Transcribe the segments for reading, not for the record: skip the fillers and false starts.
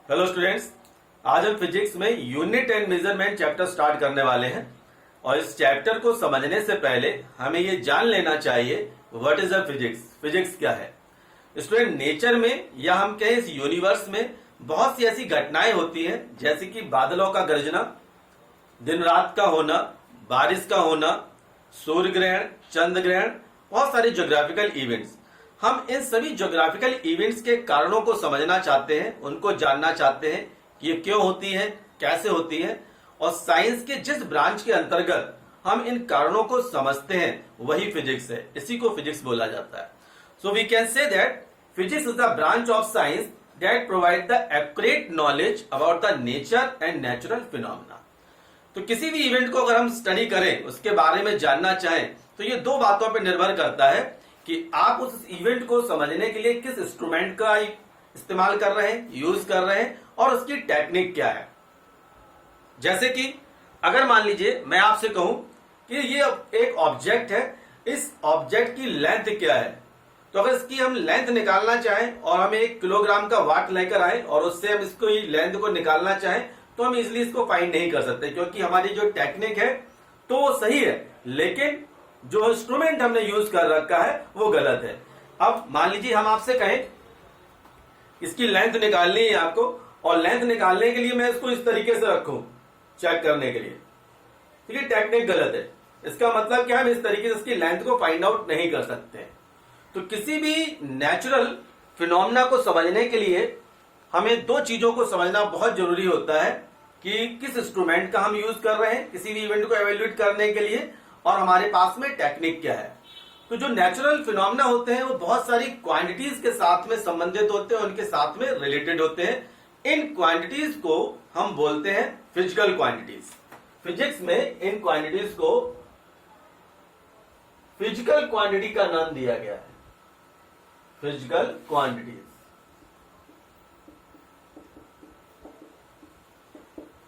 Hello students, आज हम physics में unit and measurement chapter start करने वाले हैं। और इस चैप्टर को समझने से पहले हमें ये जान लेना चाहिए what is a physics. Physics क्या है स्टूडेंट? नेचर में या हम कहें इस यूनिवर्स में बहुत सी ऐसी घटनाएं होती हैं, जैसे कि बादलों का गरजना, दिन रात का होना, बारिश का होना, सूर्य ग्रहण, चंद्र ग्रहण, बहुत सारे ज्योग्राफिकल इवेंट्स। हम इन सभी ज्योग्राफिकल इवेंट्स के कारणों को समझना चाहते हैं, उनको जानना चाहते हैं कि ये क्यों होती है, कैसे होती है। और साइंस के जिस ब्रांच के अंतर्गत हम इन कारणों को समझते हैं वही फिजिक्स है, इसी को फिजिक्स बोला जाता है। So we can say that physics is the branch of science that provide the accurate knowledge about the nature and natural phenomena. तो किसी भी इवेंट को अगर हम स्टडी करें, उसके बारे में जानना चाहें, तो ये दो बातों पर निर्भर करता है कि आप उस इवेंट को समझने के लिए किस इंस्ट्रूमेंट का इस्तेमाल कर रहे हैं, यूज कर रहे हैं, और उसकी टेक्निक क्या है। जैसे कि अगर मान लीजिए मैं आपसे कहूं कि ये एक ऑब्जेक्ट है, इस ऑब्जेक्ट की लेंथ क्या है, तो अगर इसकी हम लेंथ निकालना चाहें और हमें 1 किलोग्राम का वाट लेकर आए और उससे हम इसको लेंथ को निकालना चाहें, तो हम इजिली इसको फाइंड नहीं कर सकते, क्योंकि हमारी जो टेक्निक है तो वो सही है, लेकिन जो इंस्ट्रूमेंट हमने यूज कर रखा है वो गलत है। अब मान लीजिए हम आपसे कहें इसकी लेंथ निकालनी है आपको, और लेंथ निकालने के लिए मैं इसको इस तरीके से रखूं चेक करने के लिए, तो ये टेक्निक गलत है। इसका मतलब क्या है, हम इस तरीके से इसकी लेंथ को फाइंड आउट नहीं कर सकते। तो किसी भी नेचुरल फिनोमेना को समझने के लिए हमें दो चीजों को समझना बहुत जरूरी होता है कि किस इंस्ट्रूमेंट का हम यूज कर रहे हैं किसी भी इवेंट को एवेल्युएट करने के लिए, और हमारे पास में टेक्निक क्या है। तो जो नेचुरल फिनोमेना होते हैं वो बहुत सारी क्वांटिटीज के साथ में संबंधित होते हैं, उनके साथ में रिलेटेड होते हैं। इन क्वांटिटीज को हम बोलते हैं फिजिकल क्वांटिटीज। फिजिक्स में इन क्वांटिटीज को फिजिकल क्वांटिटी का नाम दिया गया है, फिजिकल क्वांटिटीज।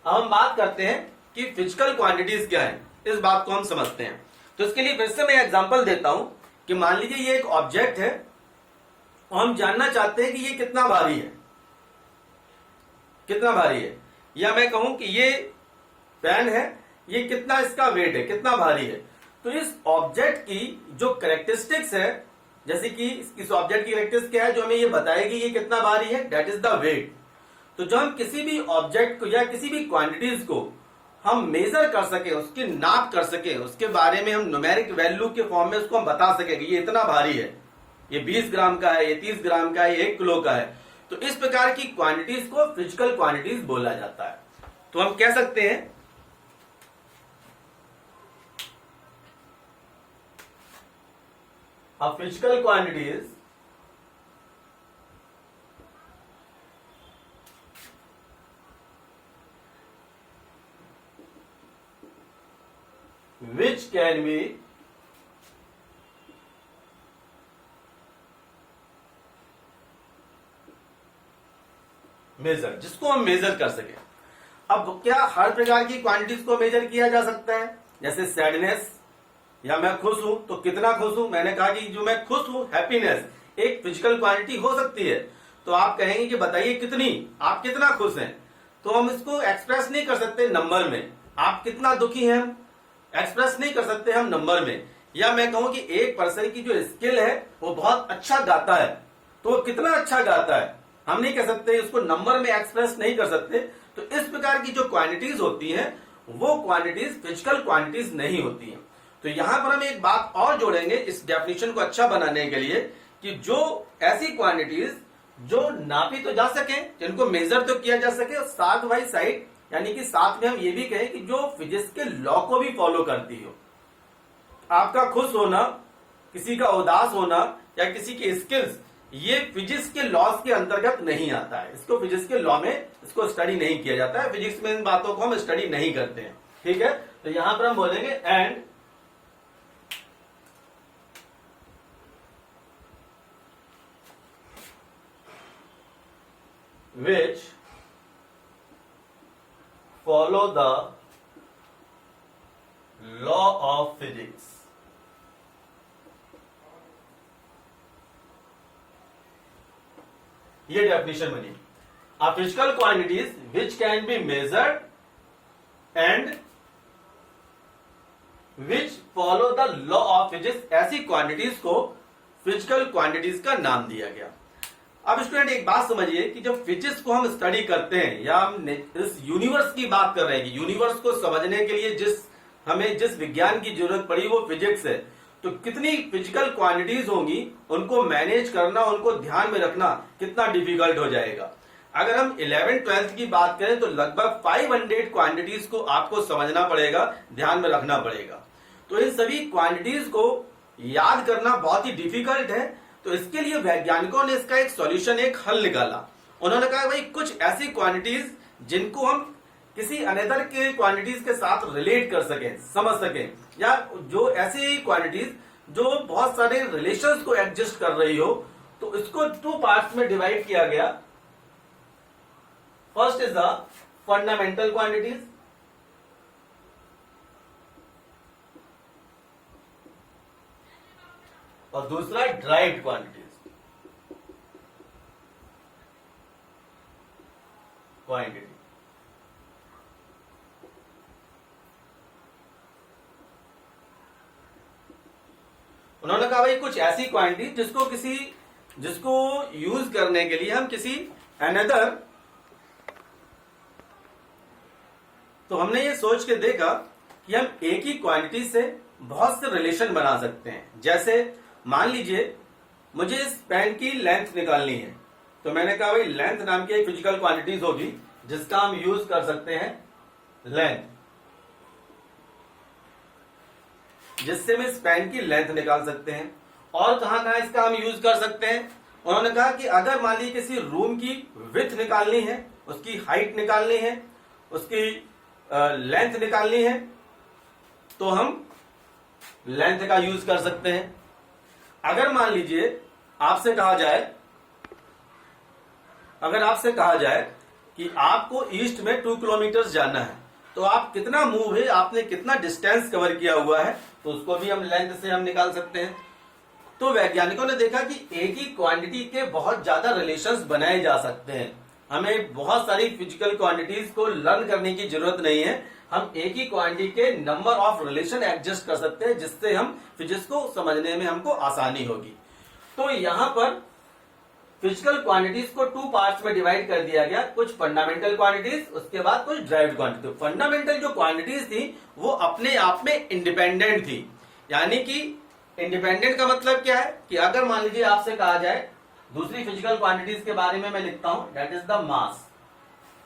अब हम बात करते हैं कि फिजिकल क्वांटिटीज क्या है, इस बात को हम समझते हैं। तो इसके लिए फिर से मैं एग्जांपल देता हूं कि मान लीजिए ये एक ऑब्जेक्ट है और हम जानना चाहते हैं कि ये कितना भारी है, कितना भारी है। या मैं कहूं कि ये पेन है, ये कितना इसका वेट है, कितना भारी है। तो इस ऑब्जेक्ट की जो कैरेक्टरिस्टिक्स है, जैसे कि इस ऑब्जेक्ट की कैरेक्टरिस्टिक्स क्या है जो हमें ये बताएगी ये कितना भारी है, दैट इज द वेट। तो जो हम किसी भी ऑब्जेक्ट को या किसी भी क्वांटिटीज को हम मेजर कर सके, उसकी नाप कर सके, उसके बारे में हम न्यूमेरिक वैल्यू के फॉर्म में उसको हम बता सके कि ये इतना भारी है, ये 20 ग्राम का है, ये 30 ग्राम का है, ये 1 किलो का है। तो इस प्रकार की क्वांटिटीज को फिजिकल क्वांटिटीज बोला जाता है। तो हम कह सकते हैं physical quantities which can be measure, जिसको हम मेजर कर सके। अब क्या हर प्रकार की क्वांटिटीज को मेजर किया जा सकता है? जैसे सैडनेस, या मैं खुश हूं तो कितना खुश हूं, मैंने कहा कि जो मैं खुश हूं, हैप्पीनेस एक फिजिकल क्वांटिटी हो सकती है। तो आप कहेंगे कि बताइए कितनी, आप कितना खुश हैं, तो हम इसको एक्सप्रेस नहीं कर सकते नंबर में। आप कितना दुखी हैं एक्सप्रेस नहीं कर सकते हम नंबर में। या मैं कहूं कि एक पर्सन की जो स्किल है वो बहुत अच्छा गाता है, तो वो कितना अच्छा गाता है हम नहीं कह सकते, उसको नंबर में एक्सप्रेस नहीं कर सकते। तो इस प्रकार की जो क्वांटिटीज होती हैं वो क्वांटिटीज फिजिकल क्वांटिटीज नहीं होती हैं। तो यहां पर हम एक बात और जोड़ेंगे इस डेफिनेशन को अच्छा बनाने के लिए, कि जो ऐसी क्वांटिटीज जो नापी तो जा सके, जिनको मेजर तो किया जा सके, और साथ बाई साइड यानी कि साथ में हम ये भी कहें कि जो फिजिक्स के लॉ को भी फॉलो करती हो। आपका खुश होना, किसी का उदास होना, या किसी की स्किल्स, ये फिजिक्स के लॉज के अंतर्गत नहीं आता है। इसको फिजिक्स के लॉ में इसको स्टडी नहीं किया जाता है, फिजिक्स में इन बातों को हम स्टडी नहीं करते हैं। ठीक है, तो यहां पर हम बोलेंगे and which follow the law of physics। ये डेफिनेशन बनी। are physical quantities which can be measured and which follow the law of physics। ऐसी क्वांटिटीज को फिजिकल क्वांटिटीज का नाम दिया गया। अब स्टूडेंट एक बात समझिए कि जब फिजिक्स को हम स्टडी करते हैं या हम इस यूनिवर्स की बात कर रहे हैं कि यूनिवर्स को समझने के लिए हमें जिस विज्ञान की जरूरत पड़ी वो फिजिक्स है, तो कितनी फिजिकल क्वांटिटीज होंगी, उनको मैनेज करना, उनको ध्यान में रखना कितना डिफिकल्ट हो जाएगा। अगर हम 11th-12th की बात करें तो लगभग 500 क्वांटिटीज को आपको समझना पड़ेगा, ध्यान में रखना पड़ेगा। तो इन सभी क्वांटिटीज को याद करना बहुत ही डिफिकल्ट है। तो इसके लिए वैज्ञानिकों ने इसका एक सॉल्यूशन, एक हल निकाला। उन्होंने कहा भाई कुछ ऐसी क्वांटिटीज जिनको हम किसी अनदर के क्वांटिटीज के साथ रिलेट कर सकें, समझ सकें, या जो ऐसी क्वांटिटीज जो बहुत सारे रिलेशंस को एडजस्ट कर रही हो, तो इसको 2 पार्ट्स में डिवाइड किया गया। First is the fundamental quantities और दूसरा ड्राइव्ड क्वांटिटीज। उन्होंने कहा भाई कुछ ऐसी क्वांटिटी जिसको यूज करने के लिए हम किसी अनदर, तो हमने ये सोच के देखा कि हम एक ही क्वांटिटी से बहुत से रिलेशन बना सकते हैं। जैसे मान लीजिए मुझे इस पेन की लेंथ निकालनी है, तो मैंने कहा भाई लेंथ नाम की एक फिजिकल क्वांटिटीज होगी जिसका हम यूज कर सकते हैं लेंथ, जिससे हम इस पेन की लेंथ निकाल सकते हैं। और कहां इसका हम यूज कर सकते हैं, उन्होंने कहा कि अगर मान लीजिए किसी रूम की विड्थ निकालनी है, उसकी हाइट निकालनी है, उसकी लेंथ निकालनी है, तो हम लेंथ का यूज कर सकते हैं। अगर मान लीजिए आपसे कहा जाए कि आपको ईस्ट में 2 किलोमीटर जाना है, तो आप कितना मूव है, आपने कितना डिस्टेंस कवर किया हुआ है, तो उसको भी हम लेंथ से हम निकाल सकते हैं। तो वैज्ञानिकों ने देखा कि एक ही क्वांटिटी के बहुत ज्यादा रिलेशंस बनाए जा सकते हैं। हमें बहुत सारी फिजिकल क्वांटिटीज को लर्न करने की जरूरत नहीं है, हम एक ही क्वांटिटी के नंबर ऑफ रिलेशन एडजस्ट कर सकते हैं, जिससे हम फिजिक्स को समझने में हमको आसानी होगी। तो यहां पर फिजिकल क्वांटिटीज को 2 पार्ट्स में डिवाइड कर दिया गया, कुछ फंडामेंटल क्वांटिटीज, उसके बाद कुछ ड्राइव्ड क्वांटिटीज। फंडामेंटल जो क्वांटिटीज थी वो अपने आप में इंडिपेंडेंट थी। यानी कि इंडिपेंडेंट का मतलब क्या है कि अगर मान लीजिए आपसे कहा जाए दूसरी फिजिकल क्वांटिटीज के बारे में मैं लिखता हूं, दैट इज द मास,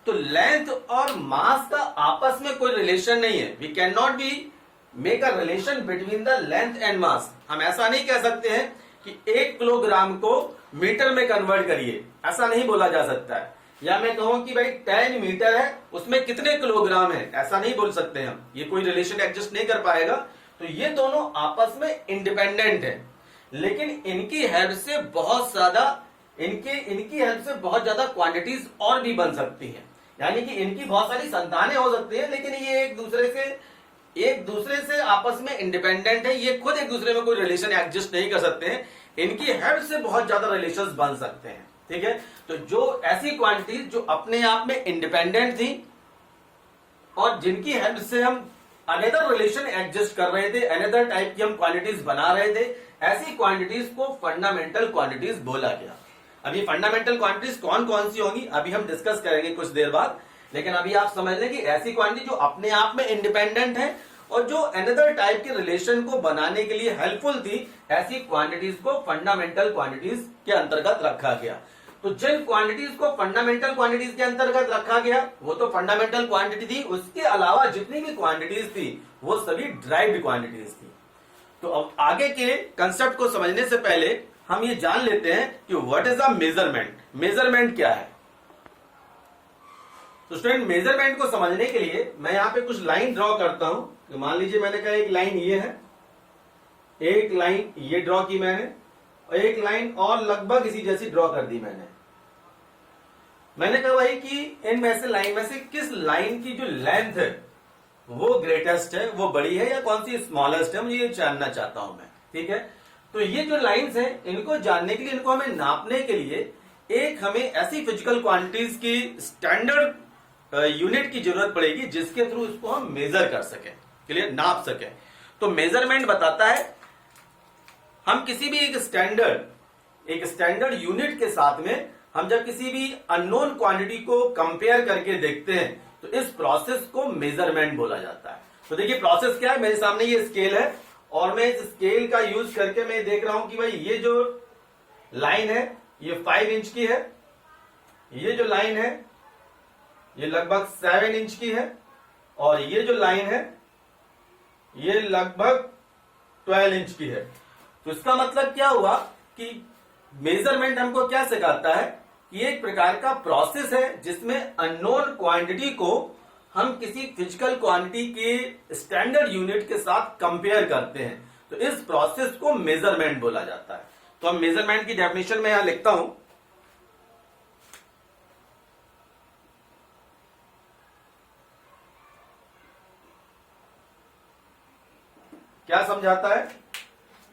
तो लेंथ और मास का आपस में कोई रिलेशन नहीं है। We can not be make a relation between the length and mass. हम ऐसा नहीं कह सकते हैं कि 1 किलोग्राम को मीटर में कन्वर्ट करिए, ऐसा नहीं बोला जा सकता है। या मैं कहूं कि भाई 10 मीटर है, उसमें कितने किलोग्राम है, ऐसा नहीं बोल सकते हम, ये कोई रिलेशन एडजस्ट नहीं कर पाएगा। तो ये दोनों आपस में इंडिपेंडेंट है, लेकिन इनकी हेल्प से बहुत ज्यादा क्वांटिटीज और भी बन सकती हैं। यानी कि इनकी बहुत सारी संतानें हो सकती हैं, लेकिन ये एक दूसरे से आपस में इंडिपेंडेंट है, ये खुद एक दूसरे में कोई रिलेशन एडजस्ट नहीं कर सकते हैं। इनकी हेल्प से बहुत ज्यादा रिलेशंस बन सकते हैं। ठीक है, तो जो ऐसी क्वांटिटीज जो अपने आप में इंडिपेंडेंट थी और जिनकी हेल्प से हम अनदर रिलेशन एडजस्ट कर रहे थे, अनदर टाइप की हम क्वांटिटीज बना रहे थे, ऐसी क्वांटिटीज को फंडामेंटल क्वांटिटीज बोला गया। अभी फंडामेंटल क्वांटिटीज कौन कौन सी होंगी अभी हम डिस्कस करेंगे कुछ देर बाद, लेकिन अभी आप समझ लें कि ऐसी क्वांटिटी जो अपने आप में इंडिपेंडेंट है और जो अनदर टाइप के रिलेशन को बनाने के लिए हेल्पफुल थी, ऐसी क्वांटिटीज को फंडामेंटल क्वांटिटीज के अंतर्गत रखा गया। तो जिन क्वांटिटीज को फंडामेंटल क्वांटिटीज के अंतर्गत रखा गया वो तो फंडामेंटल क्वांटिटी थी, उसके अलावा जितनी भी क्वांटिटीज थी वो सभी ड्राइव्ड क्वांटिटीज थी। तो अब आगे के कंसेप्ट को समझने से पहले हम ये जान लेते हैं कि what is a measurement. Measurement क्या है? तो स्टूडेंट मेजरमेंट को समझने के लिए मैं यहां पे कुछ लाइन ड्रॉ करता हूं। तो मान लीजिए मैंने कहा एक लाइन ये है, एक लाइन ये ड्रॉ की मैंने, और एक लाइन और लगभग इसी जैसी ड्रॉ कर दी मैंने कहा भाई कि इनमें से लाइन में से किस लाइन की जो लेंथ है वो ग्रेटेस्ट है, वो बड़ी है, या कौन सी स्मॉलेस्ट है, मुझे ये जानना चाहता हूं मैं। ठीक है, तो ये जो लाइंस हैं इनको जानने के लिए, इनको हमें नापने के लिए एक हमें ऐसी फिजिकल क्वांटिटीज की स्टैंडर्ड यूनिट की जरूरत पड़ेगी जिसके थ्रू इसको हम मेजर कर सकें, क्लियर, नाप सकें। तो मेजरमेंट बताता है हम किसी भी एक स्टैंडर्ड यूनिट के साथ में हम जब किसी भी अननोन क्वांटिटी को कंपेयर करके देखते हैं तो इस प्रोसेस को मेजरमेंट बोला जाता है। तो देखिए प्रोसेस क्या है, मेरे सामने ये स्केल है और मैं इस स्केल का यूज करके मैं देख रहा हूं कि भाई ये जो लाइन है ये 5 इंच की है, ये जो लाइन है ये लगभग 7 इंच की है और ये जो लाइन है ये लगभग 12 इंच की है। तो इसका मतलब क्या हुआ कि मेजरमेंट हमको क्या सिखाता है कि एक प्रकार का प्रोसेस है जिसमें अननोन क्वांटिटी को हम किसी फिजिकल क्वांटिटी के स्टैंडर्ड यूनिट के साथ कंपेयर करते हैं। तो इस प्रोसेस को मेजरमेंट बोला जाता है। तो हम मेजरमेंट की डेफिनेशन में यहां लिखता हूं, क्या समझाता है,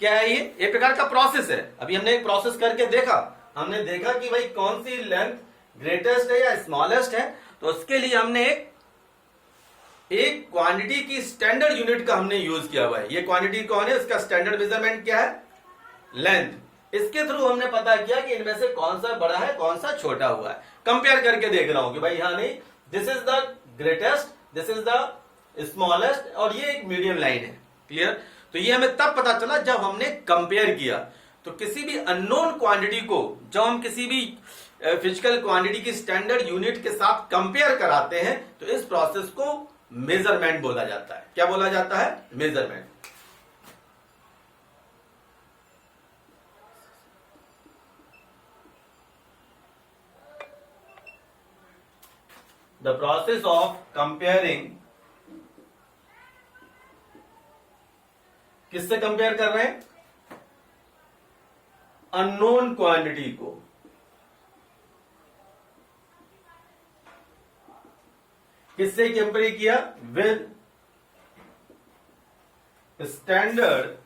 क्या है ये, एक प्रकार का प्रोसेस है। अभी हमने एक प्रोसेस करके देखा, हमने देखा कि भाई कौन सी लेंथ ग्रेटेस्ट है या स्मॉलेस्ट है। तो उसके लिए हमने एक क्वांटिटी की स्टैंडर्ड यूनिट का हमने यूज किया हुआ है। ये क्वांटिटी कौन है, उसका स्टैंडर्ड मेजरमेंट क्या है, लेंथ। इसके थ्रू हमने पता किया कि इनमें से कौन सा बड़ा है कौन सा छोटा हुआ है। कंपेयर करके देख रहा हूं कि भाई यहां नहीं, this is the greatest, this is the smallest और ये एक मीडियम लाइन है, क्लियर। तो ये हमें तब पता चला जब हमने कंपेयर किया। तो किसी भी अननोन क्वांटिटी को जब हम किसी भी फिजिकल क्वांटिटी की स्टैंडर्ड यूनिट के साथ कंपेयर कराते हैं तो इस प्रोसेस को मेजरमेंट बोला जाता है। क्या बोला जाता है, measurement. The process of comparing, किससे कंपेयर कर रहे हैं, अननोन क्वांटिटी को किससे कंपेयर किया, with standard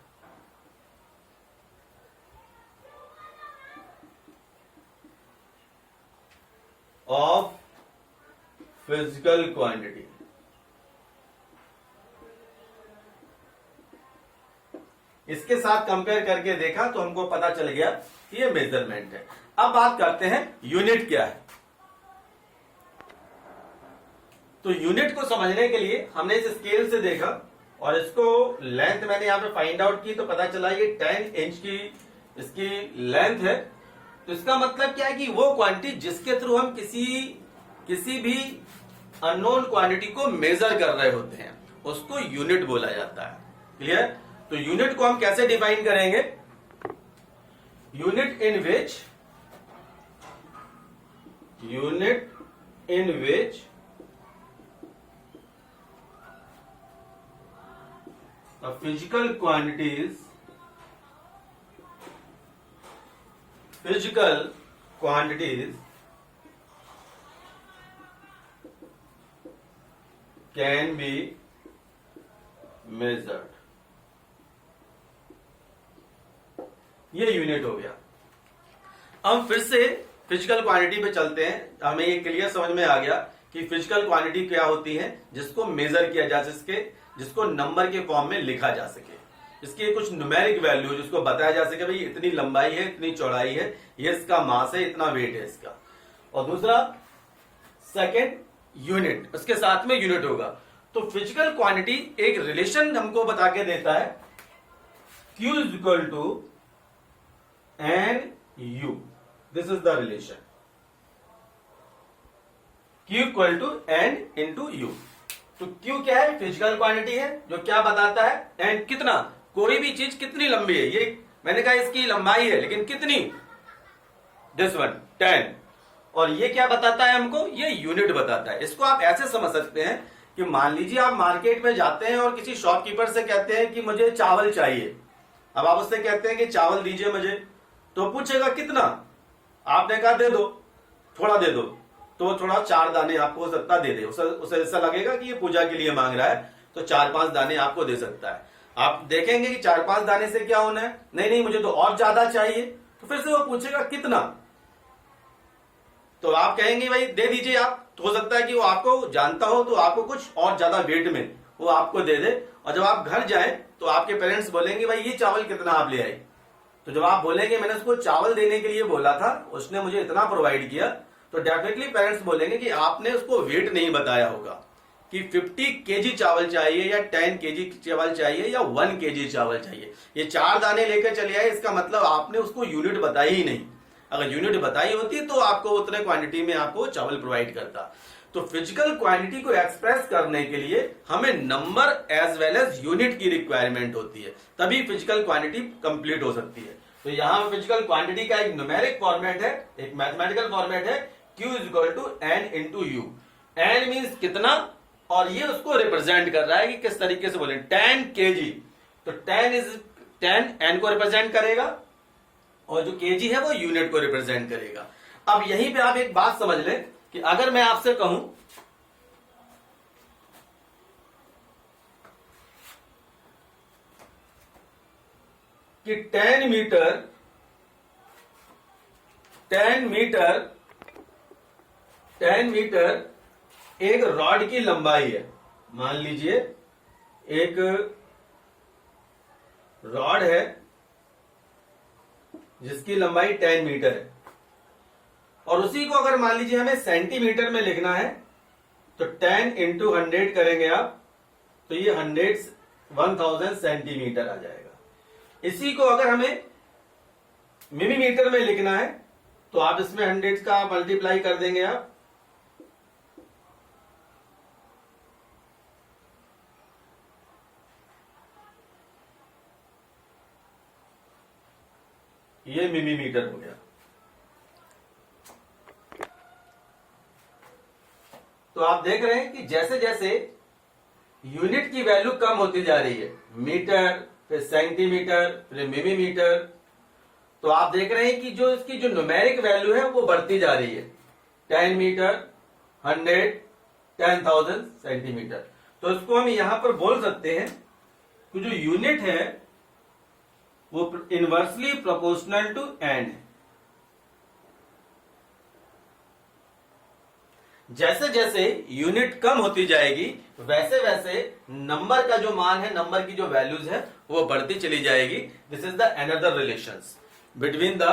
of physical quantity. इसके साथ कंपेयर करके देखा तो हमको पता चल गया कि ये मेजरमेंट है। अब बात करते हैं यूनिट क्या है। तो यूनिट को समझने के लिए हमने इस स्केल से देखा और इसको लेंथ मैंने यहां पे फाइंड आउट की तो पता चला ये 10 इंच की इसकी लेंथ है। तो इसका मतलब क्या है कि वो क्वांटिटी जिसके थ्रू हम किसी भी अननोन क्वांटिटी को मेजर कर रहे होते हैं उसको यूनिट बोला जाता है, क्लियर। तो यूनिट को हम कैसे डिफाइन करेंगे, unit in which physical quantities can be measured. ये यूनिट हो गया। अब फिर से फिजिकल क्वांटिटी पे चलते हैं। हमें ये क्लियर समझ में आ गया कि फिजिकल क्वांटिटी क्या होती है जिसको मेजर किया जा सके, जिसको नंबर के फॉर्म में लिखा जा सके, इसकी कुछ न्यूमेरिक वैल्यू जिसको बताया जा सके भाई इतनी लंबाई है, इतनी चौड़ाई है, ये इसका मास है, इतना वेट है इसका। और दूसरा सेकेंड यूनिट, उसके साथ में यूनिट होगा। तो फिजिकल क्वांटिटी एक रिलेशन हमको बता के देता है, Q is equal to N U, this is the relation, Q equal to N into U. तो Q क्या है, फिजिकल क्वांटिटी है जो क्या बताता है, एन कितना, कोई भी चीज कितनी लंबी है। ये मैंने कहा इसकी लंबाई है लेकिन कितनी, दिस वन 10। और ये क्या बताता है हमको, ये यूनिट बताता है। इसको आप ऐसे समझ सकते हैं कि मान लीजिए आप मार्केट में जाते हैं और किसी शॉपकीपर से कहते हैं कि मुझे चावल चाहिए। अब आप उससे कहते हैं कि चावल दीजिए मुझे, तो पूछेगा कितना, आपने कहा दे दो, थोड़ा दे दो, तो थोड़ा 4 दाने आपको हो सकता दे दे। उसे ऐसा लगेगा कि ये पूजा के लिए मांग रहा है तो 4-5 दाने आपको दे सकता है। आप देखेंगे कि 4-5 दाने से क्या होना है, नहीं नहीं मुझे तो और ज्यादा चाहिए, तो फिर से वो पूछेगा कितना, तो आप कहेंगे भाई दे दीजिए आप, तो हो सकता है कि वो आपको जानता हो तो आपको कुछ और ज्यादा वेट में वो आपको दे दे, और जब आप घर जाए तो आपके पेरेंट्स बोलेंगे भाई ये चावल कितना आप ले आए। तो जब आप बोलेंगे मैंने उसको चावल देने के लिए बोला था, उसने मुझे इतना प्रोवाइड किया, तो डेफिनेटली पेरेंट्स बोलेंगे कि आपने उसको वेट नहीं बताया होगा कि 50 केजी चावल चाहिए या 10 केजी चावल चाहिए या 1 केजी चावल चाहिए। ये 4 दाने लेकर चले आए, इसका मतलब आपने उसको यूनिट बताई ही नहीं। अगर यूनिट बताई होती तो आपको उतने क्वांटिटी में आपको चावल प्रोवाइड करता। तो फिजिकल क्वांटिटी को एक्सप्रेस करने के लिए हमें number as well as unit की रिक्वायरमेंट होती है, तभी फिजिकल क्वांटिटी कंप्लीट हो सकती है। तो यहां फिजिकल क्वांटिटी का एक न्यूमेरिक फॉर्मेट है, एक मैथमेटिकल फॉर्मेट है, Q is equal to N into U. N means कितना, और ये उसको रिप्रेजेंट कर रहा है कि किस तरीके से बोले 10 केजी, तो 10 N को रिप्रेजेंट करेगा और जो केजी है वो यूनिट को रिप्रेजेंट करेगा। अब यहीं पे आप एक बात समझ लें कि अगर मैं आपसे कहूं कि 10 मीटर एक रॉड की लंबाई है। मान लीजिए एक रॉड है जिसकी लंबाई 10 मीटर है, और उसी को अगर मान लीजिए हमें सेंटीमीटर में लिखना है तो 10 इंटू 100 करेंगे आप, तो ये 1000 सेंटीमीटर आ जाएगा। इसी को अगर हमें मिलीमीटर में लिखना है तो आप इसमें 100 का मल्टीप्लाई कर देंगे आप, ये मिलीमीटर हो गया। तो आप देख रहे हैं कि जैसे जैसे यूनिट की वैल्यू कम होती जा रही है, मीटर, फिर सेंटीमीटर, फिर मिलीमीटर, तो आप देख रहे हैं कि जो इसकी जो न्यूमेरिक वैल्यू है वो बढ़ती जा रही है। 10 मीटर, 100, 10,000 सेंटीमीटर। तो इसको हम यहां पर बोल सकते हैं कि जो यूनिट है वो इनवर्सली प्रोपोर्शनल टू एन है। जैसे जैसे यूनिट कम होती जाएगी वैसे वैसे नंबर का जो मान है, नंबर की जो वैल्यूज है वो बढ़ती चली जाएगी। This is the another relations between the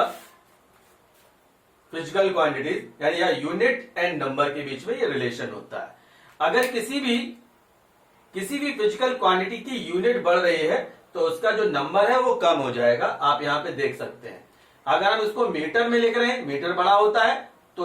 physical quantities, यानी या यूनिट एंड नंबर के बीच में ये रिलेशन होता है। अगर किसी भी फिजिकल क्वांटिटी की यूनिट बढ़ रही है तो उसका जो नंबर है वो कम हो जाएगा। आप यहां पे देख सकते हैं, अगर हम इसको मीटर में लिख रहे हैं, मीटर बड़ा होता है तो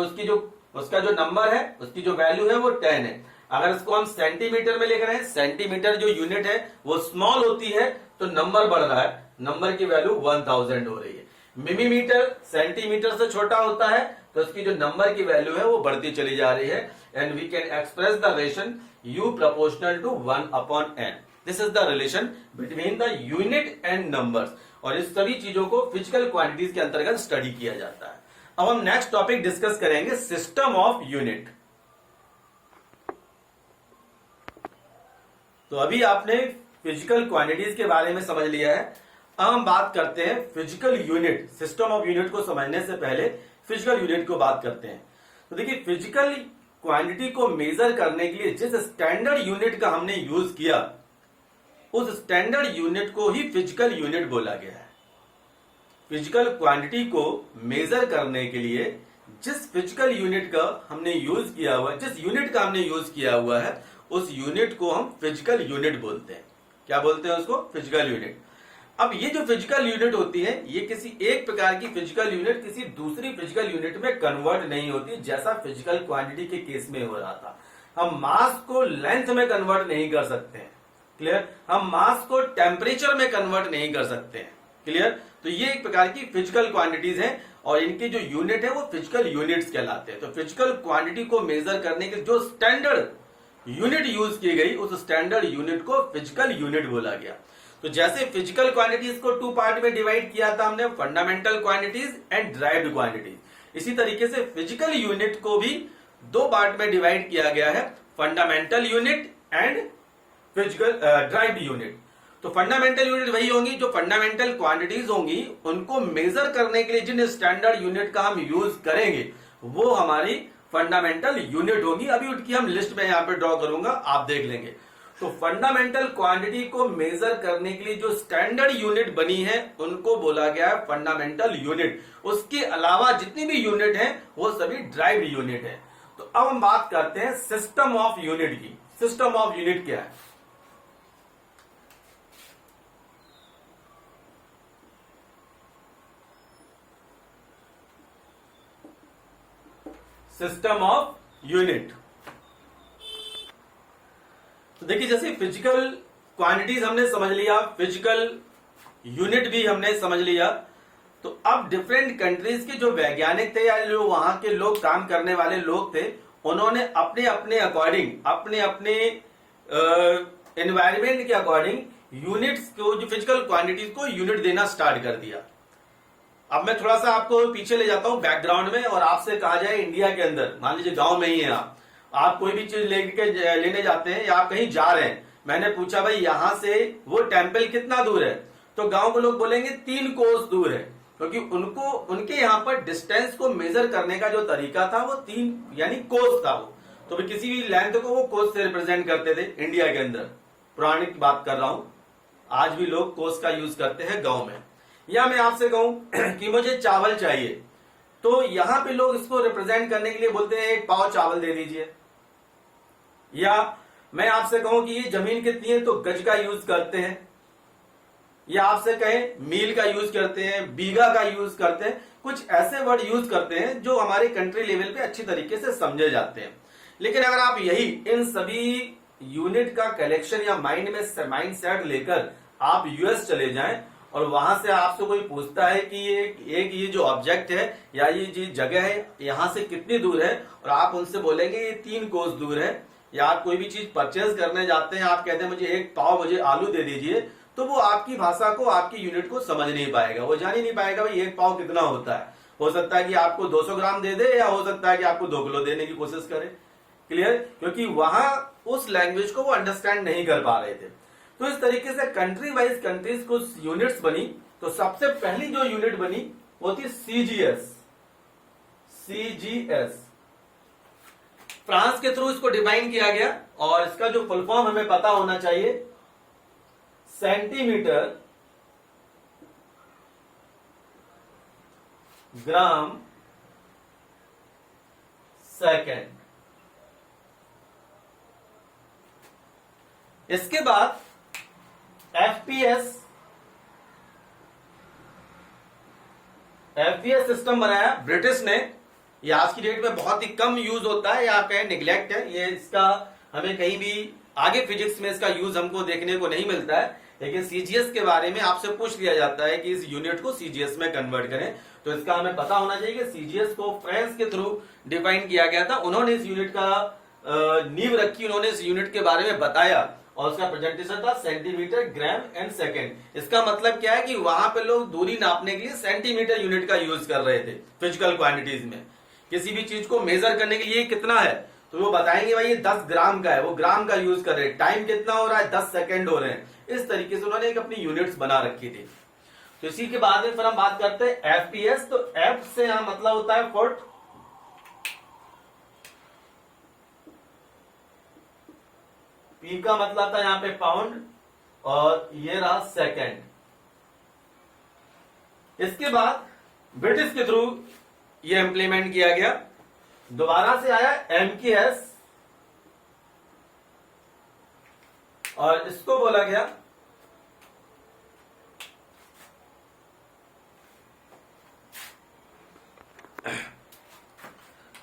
उसका जो नंबर है, उसकी जो वैल्यू है वो 10 है। अगर इसको हम सेंटीमीटर में लिख रहे हैं, सेंटीमीटर जो यूनिट है वो स्मॉल होती है तो नंबर बढ़ रहा है, नंबर की वैल्यू 1000 हो रही है। मिलीमीटर सेंटीमीटर से छोटा होता है तो उसकी जो नंबर की वैल्यू है वो बढ़ती चली जा रही है। And we can express the ration U proportional to 1/n। This is the relation between the unit and numbers, और इस सभी चीजों को फिजिकल क्वांटिटीज के अंतर्गत स्टडी किया जाता है। अब हम नेक्स्ट टॉपिक डिस्कस करेंगे, सिस्टम ऑफ यूनिट। तो अभी आपने फिजिकल क्वांटिटीज के बारे में समझ लिया है। अब हम बात करते हैं physical unit. System of unit को समझने से पहले फिजिकल यूनिट को बात करते हैं। तो देखिए, फिजिकल क्वांटिटी को मेजर करने के लिए जिस स्टैंडर्ड यूनिट का हमने यूज किया, उस स्टैंडर्ड यूनिट को ही फिजिकल यूनिट बोला गया है। फिजिकल क्वांटिटी को मेजर करने के लिए जिस फिजिकल यूनिट का हमने यूज किया हुआ है, जिस यूनिट का हमने यूज किया हुआ है, उस यूनिट को हम फिजिकल यूनिट बोलते हैं। क्या बोलते हैं उसको? Physical unit. अब ये जो फिजिकल यूनिट होती है, ये किसी एक प्रकार की फिजिकल यूनिट किसी दूसरी फिजिकल यूनिट में कन्वर्ट नहीं होती, जैसा फिजिकल क्वांटिटी के केस में हो रहा था। हम मास को लेंथ में कन्वर्ट नहीं कर सकते हैं, क्लियर। हम मास को टेम्परेचर में कन्वर्ट नहीं कर सकते हैं, क्लियर। तो ये एक प्रकार की फिजिकल क्वांटिटीज हैं और इनकी जो यूनिट है वो फिजिकल यूनिट्स कहलाते हैं। तो फिजिकल क्वांटिटी को मेजर करने के जो स्टैंडर्ड यूनिट यूज की गई, उस स्टैंडर्ड यूनिट को फिजिकल यूनिट बोला गया। तो जैसे फिजिकल क्वांटिटीज को 2 पार्ट में डिवाइड किया था हमने, fundamental quantities and derived quantities, इसी तरीके से फिजिकल यूनिट को भी 2 पार्ट में डिवाइड किया गया है, fundamental unit and physical derived unit. तो फंडामेंटल यूनिट वही होंगी जो फंडामेंटल क्वांटिटीज होंगी, उनको मेजर करने के लिए जिन स्टैंडर्ड यूनिट का हम यूज करेंगे वो हमारी फंडामेंटल यूनिट होगी। अभी उनकी हम लिस्ट में यहां पे ड्रॉ करूंगा, आप देख लेंगे। तो फंडामेंटल क्वांटिटी को मेजर करने के लिए जो स्टैंडर्ड यूनिट बनी है उनको बोला गया है फंडामेंटल यूनिट। उसके अलावा जितनी भी यूनिट है वो सभी ड्राइव्ड यूनिट है। तो अब हम बात करते हैं सिस्टम ऑफ यूनिट की। सिस्टम ऑफ यूनिट क्या है? सिस्टम ऑफ यूनिट, तो देखिए जैसे फिजिकल क्वांटिटीज हमने समझ लिया, फिजिकल यूनिट भी हमने समझ लिया। तो अब डिफरेंट कंट्रीज के जो वैज्ञानिक थे या जो वहां के लोग काम करने वाले लोग थे, उन्होंने अपने अपने अकॉर्डिंग, अपने अपने एनवायरमेंट के अकॉर्डिंग यूनिट्स को, जो फिजिकल क्वांटिटीज को यूनिट देना स्टार्ट कर दिया। अब मैं थोड़ा सा आपको पीछे ले जाता हूं बैकग्राउंड में, और आपसे कहा जाए इंडिया के अंदर, मान लीजिए गांव में ही है आप कोई भी चीज लेने जाते हैं या आप कहीं जा रहे हैं, मैंने पूछा भाई यहां से वो टेम्पल कितना दूर है, तो गांव के लोग बोलेंगे 3 कोस दूर है, क्योंकि उनको उनके यहाँ पर डिस्टेंस को मेजर करने का जो तरीका था वो 3 यानी कोस था वो। तो भी किसी भी लेंथ को वो कोस से रिप्रेजेंट करते थे इंडिया के अंदर। पुरानी की बात कर रहा हूं, आज भी लोग कोस का यूज करते हैं गांव में। या मैं आपसे कहूं कि मुझे चावल चाहिए, तो यहां पे लोग इसको रिप्रेजेंट करने के लिए बोलते हैं 1 पाव चावल दे दीजिए। या मैं आपसे कहूं कि ये जमीन कितनी है, तो गज का यूज करते हैं। या आपसे कहें मील का यूज करते हैं, बीघा का यूज करते हैं, कुछ ऐसे वर्ड यूज करते हैं जो हमारे कंट्री लेवल पे अच्छी तरीके से समझे जाते हैं। लेकिन अगर आप यही इन सभी यूनिट का कलेक्शन या माइंड में माइंड सेट लेकर आप यूएस चले जाएं और वहां से आपसे कोई पूछता है कि ये जो ऑब्जेक्ट है या ये जो जगह है यहां से कितनी दूर है, और आप उनसे बोलेंगे ये 3 कोस दूर है, या आप कोई भी चीज परचेज करने जाते हैं, आप कहते हैं मुझे 1 पाव मुझे आलू दे दीजिए, तो वो आपकी भाषा को, आपकी यूनिट को समझ नहीं पाएगा, वो जान ही नहीं पाएगा भाई 1 पाव कितना होता है। हो सकता है कि आपको 200 ग्राम दे दे, या हो सकता है कि आपको 2 किलो देने की कोशिश करे। क्लियर? क्योंकि वहां उस लैंग्वेज को वो अंडरस्टैंड नहीं कर पा रहे थे। तो इस तरीके से कंट्री वाइज कंट्रीज को यूनिट्स बनी। तो सबसे पहली जो यूनिट बनी वो थी सीजीएस। सीजीएस फ्रांस के थ्रू इसको डिफाइन किया गया, और इसका जो फुल फॉर्म हमें पता होना चाहिए, सेंटीमीटर ग्राम सेकेंड। इसके बाद एफपीएस सिस्टम बनाया ब्रिटिश ने। ये आज की डेट में बहुत ही कम यूज होता है, यहाँ पे निग्लेक्ट है ये, इसका हमें कहीं भी आगे फिजिक्स में इसका यूज हमको देखने को नहीं मिलता है। लेकिन सीजीएस के बारे में आपसे पूछ लिया जाता है कि इस यूनिट को सीजीएस में कन्वर्ट करें, तो इसका हमें पता होना चाहिए कि सीजीएस को फ्रांस के थ्रू डिफाइन किया गया था। उन्होंने इस यूनिट का नींव रखी, उन्होंने इस यूनिट के बारे में बताया, और उसका प्रेजेंटेशन था सेंटीमीटर ग्राम एंड सेकेंड। इसका मतलब क्या है कि वहां पे लोग दूरी नापने के लिए सेंटीमीटर यूनिट का यूज कर रहे थे फिजिकल क्वांटिटीज में। किसी भी चीज को मेजर करने के लिए कितना है, तो वो बताएंगे भाई ये 10 ग्राम का है, वो ग्राम का यूज कर रहे हैं। टाइम कितना हो रहा है, 10 सेकेंड हो रहे हैं। इस तरीके से उन्होंने एक अपनी यूनिट्स बना रखी थी। तो इसी के बाद में फिर हम बात करते हैं एफपीएस। तो एफ से यहां मतलब होता है फुट, पी का मतलब था यहां पे पाउंड, और ये रहा सेकेंड। इसके बाद ब्रिटिश के थ्रू ये इंप्लीमेंट किया गया। दोबारा से आया एमकेएस, और इसको बोला गया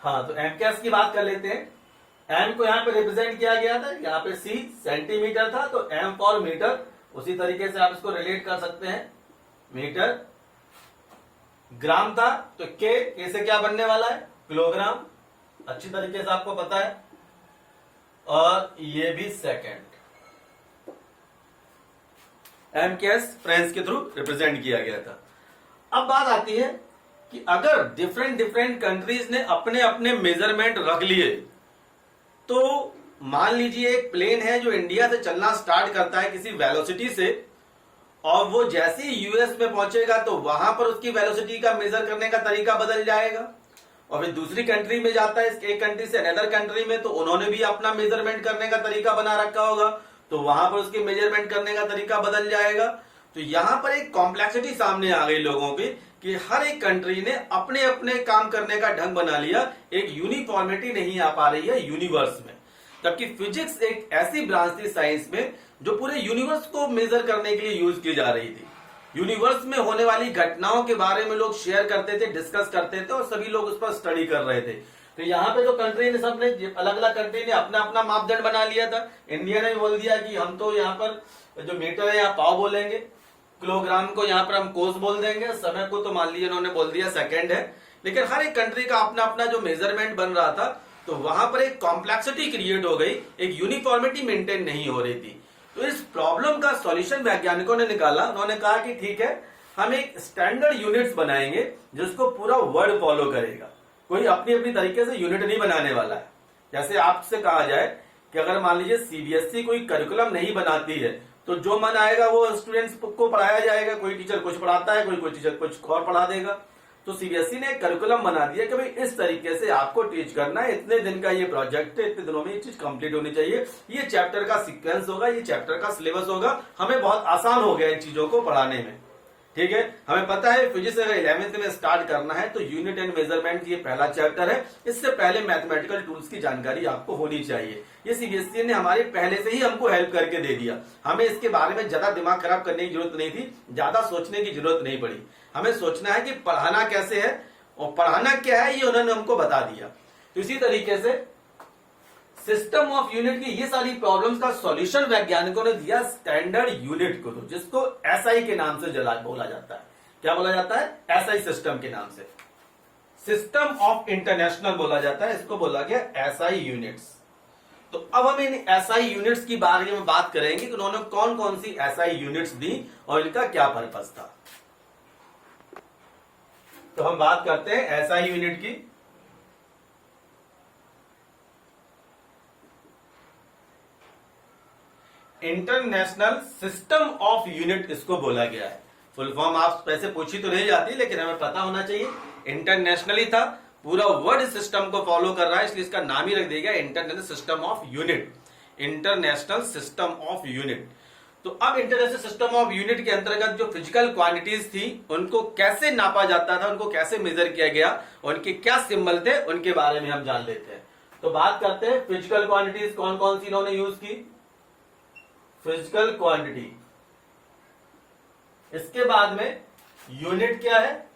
हाँ, तो एमकेएस की बात कर लेते हैं। एम को यहां पे रिप्रेजेंट किया गया था, यहां पे सी सेंटीमीटर था, तो एम फॉर मीटर। उसी तरीके से आप इसको रिलेट कर सकते हैं, मीटर। ग्राम था, तो के से क्या बनने वाला है, किलोग्राम, अच्छी तरीके से आपको पता है। और ये भी सेकेंड। एमकेएस फ्रांस के थ्रू रिप्रेजेंट किया गया था। अब बात आती है कि अगर डिफरेंट कंट्रीज ने अपने अपने मेजरमेंट रख लिए, तो मान लीजिए एक प्लेन है जो इंडिया से चलना स्टार्ट करता है किसी वेलोसिटी से, और वो जैसे ही यूएस में पहुंचेगा तो वहां पर उसकी वेलोसिटी का मेजर करने का तरीका बदल जाएगा। और फिर दूसरी कंट्री में जाता है, एक कंट्री से अनदर कंट्री में, तो उन्होंने भी अपना मेजरमेंट करने का तरीका बना रखा होगा, तो वहां पर उसके मेजरमेंट करने का तरीका बदल जाएगा। तो यहां पर एक कॉम्प्लेक्सिटी सामने आ गई लोगों की कि हर एक कंट्री ने अपने अपने काम करने का ढंग बना लिया, एक यूनिफॉर्मिटी नहीं आ पा रही है यूनिवर्स में। जबकि फिजिक्स एक ऐसी ब्रांच थी साइंस में जो पूरे यूनिवर्स को मेजर करने के लिए यूज की जा रही थी। यूनिवर्स में होने वाली घटनाओं के बारे में लोग शेयर करते थे, डिस्कस करते थे, और सभी लोग उस पर स्टडी कर रहे थे। तो यहाँ पे तो कंट्री ने, सबने अलग अलग कंट्री ने अपना अपना मापदंड बना लिया था। इंडिया ने बोल दिया कि हम तो यहाँ पर जो मीटर है यहाँ पाव बोलेंगे, किलोग्राम को यहाँ पर हम कोस बोल देंगे, समय को तो मान लीजिए उन्होंने बोल दिया सेकंड है। लेकिन हर एक कंट्री का अपना अपना जो मेजरमेंट बन रहा था, तो वहां पर एक कॉम्प्लेक्सिटी क्रिएट हो गई, एक यूनिफॉर्मिटी मेंटेन नहीं हो रही थी। तो इस प्रॉब्लम का सॉल्यूशन वैज्ञानिकों ने निकाला। उन्होंने कहा कि ठीक है, हम एक स्टैंडर्ड यूनिट्स बनाएंगे जिसको पूरा वर्ल्ड फॉलो करेगा। कोई अपनी अपनी तरीके से यूनिट नहीं बनाने वाला है। जैसे आपसे कहा जाए कि अगर मान लीजिए सीबीएसई कोई करिकुलम नहीं बनाती है, तो जो मन आएगा वो स्टूडेंट्स को पढ़ाया जाएगा। कोई टीचर कुछ पढ़ाता है, कोई टीचर कुछ और पढ़ा देगा। तो सीबीएसई ने एक करिकुलम बना दिया कि भाई इस तरीके से आपको टीच करना है, इतने दिन का ये प्रोजेक्ट है, इतने दिनों में ये चीज कंप्लीट होनी चाहिए, ये चैप्टर का सीक्वेंस होगा, ये चैप्टर का सिलेबस होगा। हमें बहुत आसान हो गया इन चीजों को पढ़ाने में। ठीक है, हमें पता है फिजिक्स अगर 11th में स्टार्ट करना है तो यूनिट एंड मेजरमेंट ये पहला चैप्टर है। इससे पहले मैथमेटिकल टूल्स की जानकारी आपको होनी चाहिए। ये सीबीएसई ने हमारे पहले से ही हमको हेल्प करके दे दिया। हमें इसके बारे में ज्यादा दिमाग खराब करने की जरूरत नहीं थी, ज्यादा सोचने की जरूरत नहीं पड़ी। हमें सोचना है कि पढ़ाना कैसे है और पढ़ाना क्या है, ये उन्होंने हमको बता दिया। तो इसी तरीके से सिस्टम ऑफ यूनिट की ये सारी प्रॉब्लम्स का सॉल्यूशन वैज्ञानिकों ने दिया स्टैंडर्ड यूनिट को, जिसको एसआई के नाम से बोला जाता है। क्या बोला जाता है? एसआई सिस्टम के नाम से, सिस्टम ऑफ इंटरनेशनल बोला जाता है। इसको बोला गया एसआई यूनिट्स। तो अब हम इन एसआई यूनिट्स की बारे में बात करेंगे कि उन्होंने कौन कौन सी एसआई यूनिट्स दी और इनका क्या पर्पस था। तो हम बात करते हैं एसआई यूनिट की। इंटरनेशनल सिस्टम ऑफ यूनिट इसको बोला गया है। फुल फॉर्म आप पैसे पूछी तो नहीं जाती, लेकिन हमें पता होना चाहिए। इंटरनेशनली था, पूरा वर्ल्ड सिस्टम को फॉलो कर रहा है, इसलिए इसका नाम ही रख दिया गया international system of unit. International system of unit. तो अब इंटरनेशनल सिस्टम ऑफ यूनिट के अंतर्गत जो फिजिकल क्वांटिटीज थी उनको कैसे नापा जाता था, उनको कैसे मेजर किया गया, उनके क्या सिंबल थे, उनके बारे में हम जान लेते हैं। तो बात करते हैं फिजिकल क्वांटिटीज कौन कौन सी इन्होंने यूज की। फिजिकल क्वांटिटी, इसके बाद में यूनिट क्या है,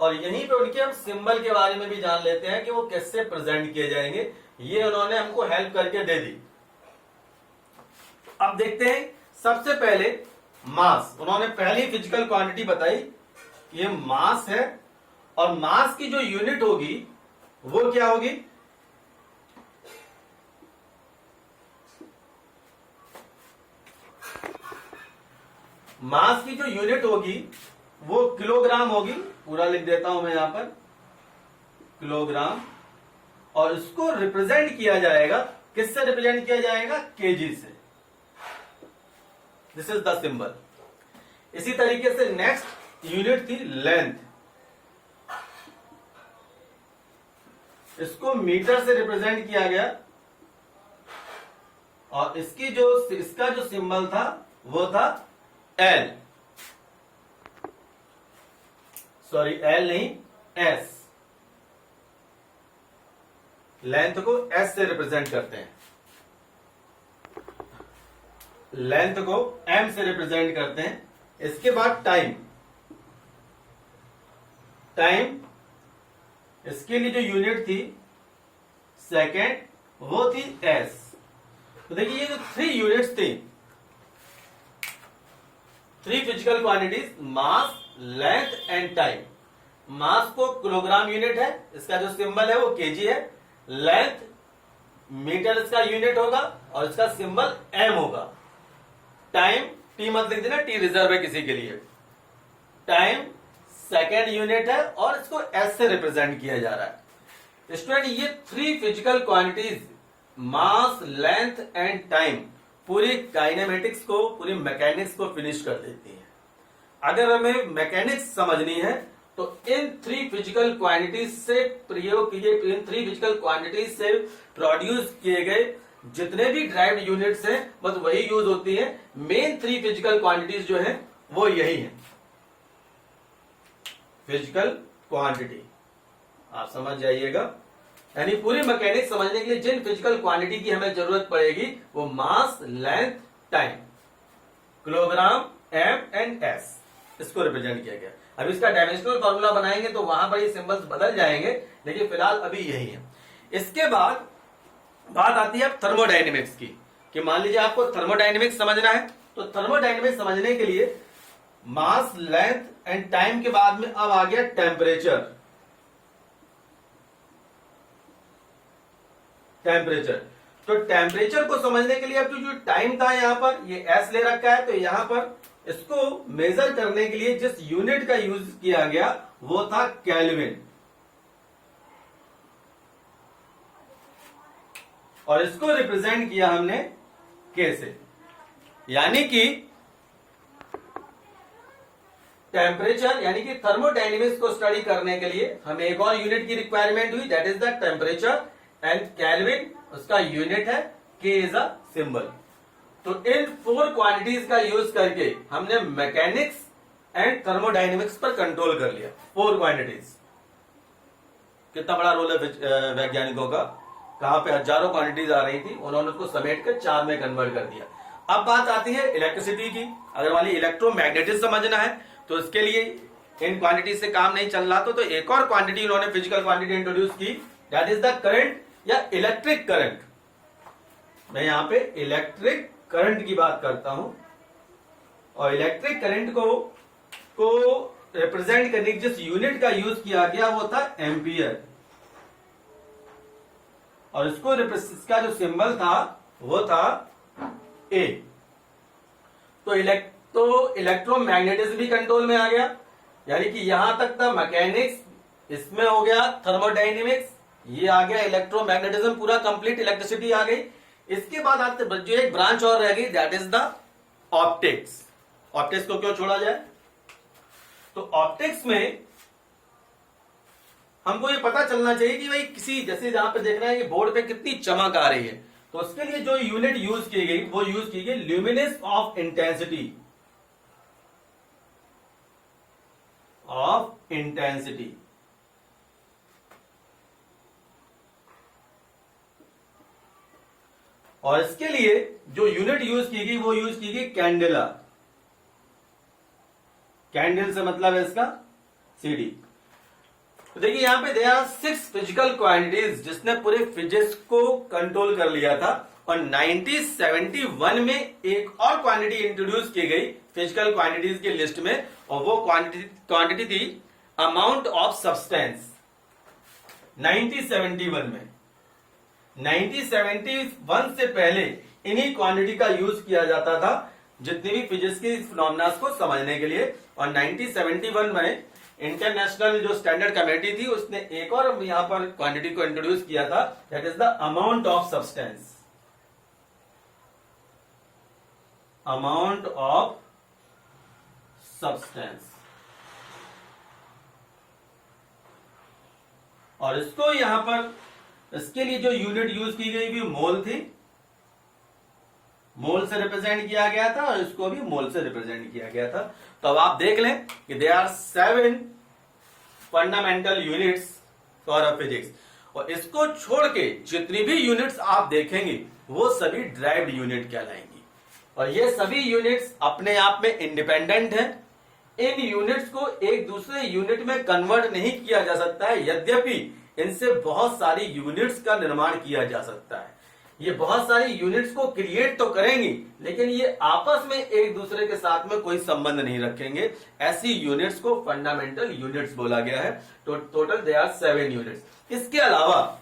और यहीं पे उनके हम सिंबल के बारे में भी जान लेते हैं कि वो कैसे प्रेजेंट किए जाएंगे। ये उन्होंने हमको हेल्प करके दे दी। अब देखते हैं सबसे पहले मास। उन्होंने पहली फिजिकल क्वांटिटी बताई, ये मास है, और मास की जो यूनिट होगी वो क्या होगी? मास की जो यूनिट होगी वो किलोग्राम होगी। पूरा लिख देता हूं मैं यहां पर, किलोग्राम। और इसको रिप्रेजेंट किया जाएगा, किससे रिप्रेजेंट किया जाएगा? केजी से। This is the symbol. इसी तरीके से नेक्स्ट यूनिट थी लेंथ। इसको मीटर से रिप्रेजेंट किया गया, और इसका जो सिंबल था वो था एल, सॉरी एल नहीं एस। लेंथ को एस से रिप्रेजेंट करते हैं, लेंथ को एम से रिप्रेजेंट करते हैं। इसके बाद टाइम, टाइम इसके लिए जो यूनिट थी सेकेंड, वो थी एस। तो देखिए ये जो 3 यूनिट्स थी, 3 physical quantities, mass, length and time. Mass को किलोग्राम यूनिट है, इसका जो सिंबल है वो केजी है। लेंथ मीटर इसका यूनिट होगा और इसका सिंबल एम होगा। टाइम, टी मत लिख देना, टी रिजर्व है किसी के लिए। टाइम सेकेंड यूनिट है और इसको एस से रिप्रेजेंट किया जा रहा है। स्टूडेंट ये 3 physical quantities, mass, length and time, पूरी काइनेमेटिक्स को, पूरी मैकेनिक्स को फिनिश कर देती है। अगर हमें मैकेनिक्स समझनी है तो इन थ्री फिजिकल क्वांटिटीज से प्रयोग किए, इन थ्री फिजिकल क्वांटिटीज से प्रोड्यूस किए गए जितने भी ड्राइव्ड यूनिट्स हैं बस वही यूज होती है। मेन थ्री फिजिकल क्वांटिटीज जो है वो यही है, फिजिकल क्वांटिटी। आप समझ जाइएगा, यानी पूरी मैकेनिक्स समझने के लिए जिन फिजिकल क्वांटिटी की हमें जरूरत पड़ेगी वो mass, length, time, kilogram, M and S, इसको रिप्रेजेंट किया गया। अब इसका डायमेंशनल फॉर्मूला बनाएंगे तो वहां पर ये सिंबल्स बदल जाएंगे, लेकिन फिलहाल अभी यही है। इसके बाद बात आती है थर्मोडायनेमिक्स की, कि मान लीजिए आपको थर्मोडायनेमिक्स समझना है, तो थर्मोडायनेमिक्स समझने के लिए मास, लेंथ एंड टाइम के बाद में अब आ गया टेम्परेचर। तो टेम्परेचर को समझने के लिए अब जो टाइम था यहां पर ये एस ले रखा है, तो यहां पर इसको मेजर करने के लिए जिस यूनिट का यूज किया गया वो था केल्विन, और इसको रिप्रेजेंट किया हमने के से। यानी कि टेम्परेचर यानी कि थर्मोडायनेमिक्स को स्टडी करने के लिए हमें एक और यूनिट की रिक्वायरमेंट हुई, that is the temperature, and kelvin उसका यूनिट है, के इज अ सिंबल। तो इन फोर क्वांटिटीज का यूज करके हमने मैकेनिक्स एंड थर्मोडायनेमिक्स पर कंट्रोल कर लिया। फोर क्वांटिटीज, कितना बड़ा रोल है वैज्ञानिकों का, कहां पे हजारों क्वांटिटीज आ रही थी, उन्होंने उसको समेट कर चार में कन्वर्ट कर दिया। अब बात आती है इलेक्ट्रिसिटी की। अगर वाली इलेक्ट्रोमैग्नेटिज्म समझना है तो इसके लिए इन क्वांटिटी से काम नहीं चल रहा, तो एक और क्वांटिटी उन्होंने फिजिकल क्वांटिटी इंट्रोड्यूस की, दैट इज द करंट या इलेक्ट्रिक करंट। मैं यहां पे इलेक्ट्रिक करंट की बात करता हूं, और इलेक्ट्रिक करंट को रिप्रेजेंट करने की जिस यूनिट का यूज किया गया वो था एम्पियर, और इसका जो सिंबल था वो था ए। तो इलेक्ट्रोमैग्नेटिज्म भी कंट्रोल में आ गया, यानी कि यहां तक था मैकेनिक्स, इसमें हो गया थर्मोडायनेमिक्स, ये आ गया इलेक्ट्रोमैग्नेटिज्म, पूरा कंप्लीट इलेक्ट्रिसिटी आ गई। इसके बाद आते जो एक ब्रांच और रह गई, that is the optics. Optics को क्यों छोड़ा जाए, तो ऑप्टिक्स में हमको ये पता चलना चाहिए कि भाई किसी, जैसे जहां पे देख रहे हैं कि बोर्ड पे कितनी चमक आ रही है, तो उसके लिए जो यूनिट यूज की गई वो यूज की गई ल्यूमिनेंस ऑफ इंटेंसिटी, और इसके लिए जो यूनिट यूज की गई वो यूज की गई कैंडेला। कैंडल से मतलब है इसका सीडी। तो देखिए यहां पे देयर आर 6 फिजिकल क्वांटिटीज जिसने पूरे फिजिक्स को कंट्रोल कर लिया था, और 1971 में एक और क्वांटिटी इंट्रोड्यूस की गई फिजिकल क्वांटिटीज की लिस्ट में, और वो क्वांटिटी थी अमाउंट ऑफ सब्सटेंस। 1971 में, 1971 से पहले इन्हीं क्वांटिटी का यूज किया जाता था जितनी भी फिजिक्स की फिनोमेना को समझने के लिए। और 1971 में इंटरनेशनल जो स्टैंडर्ड कमेटी थी उसने एक और यहां पर क्वांटिटी को इंट्रोड्यूस किया था, that is the amount of substance. Amount of substance, और इसको यहां पर इसके लिए जो यूनिट यूज की गई भी मोल थी, मोल से रिप्रेजेंट किया गया था, और इसको भी मोल से रिप्रेजेंट किया गया था। तो अब आप देख लें कि they are 7 fundamental units for a physics, और इसको छोड़ के जितनी भी यूनिट्स आप देखेंगे वो सभी ड्राइव्ड यूनिट कहलाएंगी, और ये सभी यूनिट्स अपने आप में इंडिपेंडेंट हैं। इन यूनिट्स को एक दूसरे यूनिट में कन्वर्ट नहीं किया जा सकता है, यद्यपि इनसे बहुत सारी यूनिट्स का निर्माण किया जा सकता है। ये बहुत सारी यूनिट्स को क्रिएट तो करेंगी, लेकिन ये आपस में एक दूसरे के साथ में कोई संबंध नहीं रखेंगे। ऐसी यूनिट्स को फंडामेंटल यूनिट्स बोला गया है। तो टोटल दे आर 7 यूनिट्स। इसके अलावा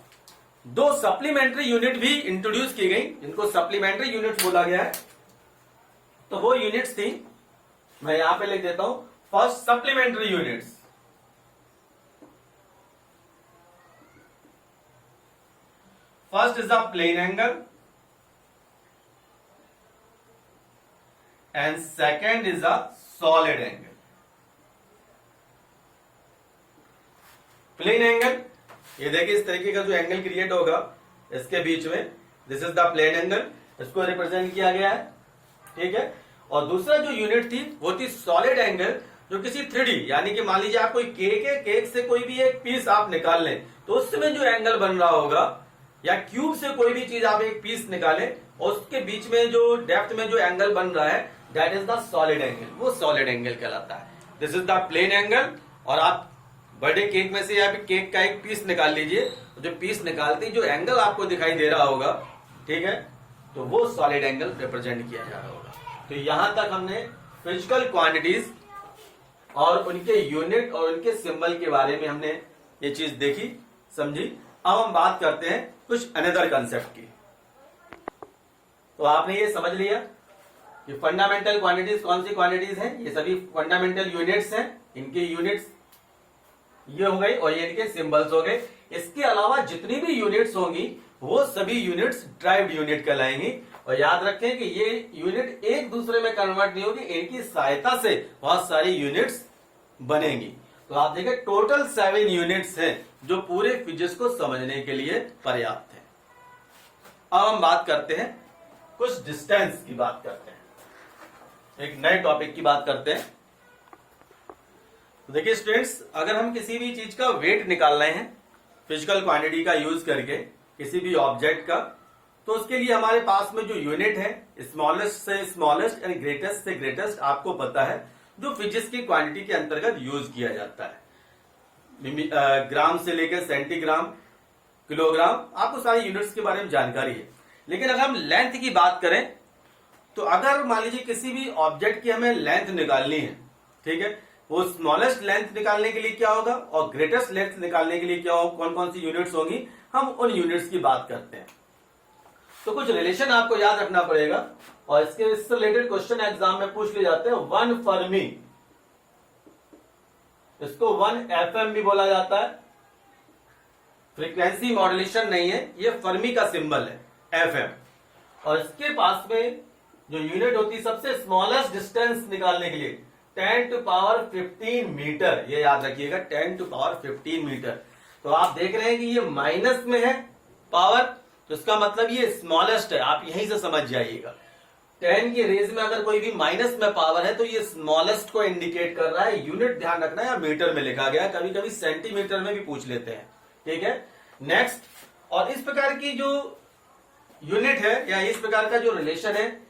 2 सप्लीमेंट्री यूनिट भी इंट्रोड्यूस की गई, जिनको सप्लीमेंट्री यूनिट्स बोला गया है। तो वो यूनिट्स थी, मैं यहां पे लिख देता हूं, first supplementary units. First is a plane angle and second is a solid angle. Plane angle, ये देखिए इस तरीके का जो एंगल क्रिएट होगा इसके बीच में, this is the plane angle, इसको रिप्रेजेंट किया गया है, ठीक है। और दूसरा जो यूनिट थी वो थी सॉलिड एंगल, जो किसी 3D यानी कि मान लीजिए आप कोई केक है, केक से कोई भी एक पीस आप निकाल लें तो उसमें जो एंगल बन रहा होगा, या क्यूब से कोई भी चीज आप एक पीस निकालें और उसके बीच में जो डेप्थ में जो एंगल बन रहा है, that is the solid angle, वो सॉलिड एंगल कहलाता है। This is the plane angle. और आप बर्थडे केक में से या फिर केक का एक पीस निकाल लीजिए, जो पीस निकालते ही जो एंगल आपको दिखाई दे रहा होगा, ठीक है, तो वो सॉलिड एंगल रिप्रेजेंट किया जा रहा होगा। तो यहां तक हमने फिजिकल क्वांटिटीज और उनके यूनिट और उनके सिंबल के बारे में हमने ये चीज देखी, समझी। अब हम बात करते हैं कुछ अनदर कंसेप्ट की। तो आपने ये समझ लिया कि फंडामेंटल क्वांटिटीज कौन सी क्वांटिटीज हैं, ये सभी फंडामेंटल यूनिट्स हैं, इनके यूनिट्स ये हो गई और ये इनके सिंबल्स हो गए। इसके अलावा जितनी भी यूनिट्स होंगी वो सभी यूनिट्स ड्राइव्ड यूनिट कहलाएंगी। और याद रखें कि ये यूनिट एक दूसरे में कन्वर्ट नहीं होगी, इनकी सहायता से बहुत सारी यूनिट्स बनेंगी। तो आप देखें टोटल 7 यूनिट्स हैं जो पूरे फिजिक्स को समझने के लिए पर्याप्त है। अब हम बात करते हैं कुछ डिस्टेंस की बात करते हैं, एक नए टॉपिक की बात करते हैं। तो देखिए स्टूडेंट्स, अगर हम किसी भी चीज का वेट निकाल रहे हैं फिजिकल क्वांटिटी का यूज करके किसी भी ऑब्जेक्ट का, तो उसके लिए हमारे पास में जो यूनिट है स्मॉलेस्ट से स्मॉलेस्ट एंड ग्रेटेस्ट से ग्रेटेस्ट आपको पता है, जो फिजिक्स की क्वांटिटी के अंतर्गत यूज किया जाता है। ग्राम से लेकर सेंटीग्राम, किलोग्राम, आपको सारी यूनिट्स के बारे में जानकारी है। लेकिन अगर हम लेंथ की बात करें तो अगर मान लीजिए किसी भी ऑब्जेक्ट की हमें लेंथ निकालनी है, ठीक है, वो स्मॉलेस्ट लेंथ निकालने के लिए क्या होगा और ग्रेटेस्ट लेंथ निकालने के लिए क्या होगा, कौन कौन सी यूनिट्स होंगी, हम उन यूनिट्स की बात करते हैं। तो कुछ रिलेशन आपको याद रखना पड़ेगा और इससे रिलेटेड क्वेश्चन एग्जाम में पूछ लिए जाते हैं। 1 फर्मी, इसको 1 FM भी बोला जाता है, फ्रीक्वेंसी मॉड्यूलेशन नहीं है, ये फर्मी का सिंबल है FM। और इसके पास में जो यूनिट होती है सबसे स्मॉलेस्ट डिस्टेंस निकालने के लिए 10⁻15 मीटर, ये याद रखिएगा 10⁻15 मीटर। तो आप देख रहे हैं कि ये माइनस में है पावर, तो इसका मतलब ये स्मॉलेस्ट है, आप यहीं से समझ जाइएगा। 10 की रेज में अगर कोई भी माइनस में पावर है तो ये स्मॉलेस्ट को इंडिकेट कर रहा है। यूनिट ध्यान रखना है, मीटर में लिखा गया है, कभी कभी सेंटीमीटर में भी पूछ लेते हैं, ठीक है। नेक्स्ट, और इस प्रकार की जो यूनिट है या इस प्रकार का जो रिलेशन है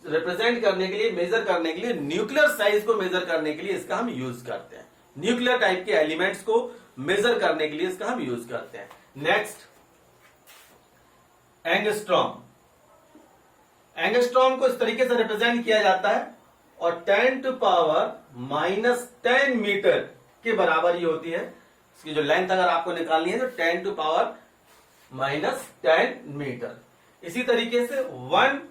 रिप्रेजेंट करने के लिए, मेजर करने के लिए, न्यूक्लियर साइज को मेजर करने के लिए इसका हम यूज करते हैं। न्यूक्लियर टाइप के एलिमेंट्स को मेजर करने के लिए इसका हम यूज करते हैं। Next, angstrom. एंगस्ट्रॉम को इस तरीके से रिप्रेजेंट किया जाता है और 10⁻⁻10 मीटर के बराबर ये होती है। इसकी जो लेंथ अगर आपको निकालनी है तो 10⁻⁻10 मीटर। इसी तरीके से 1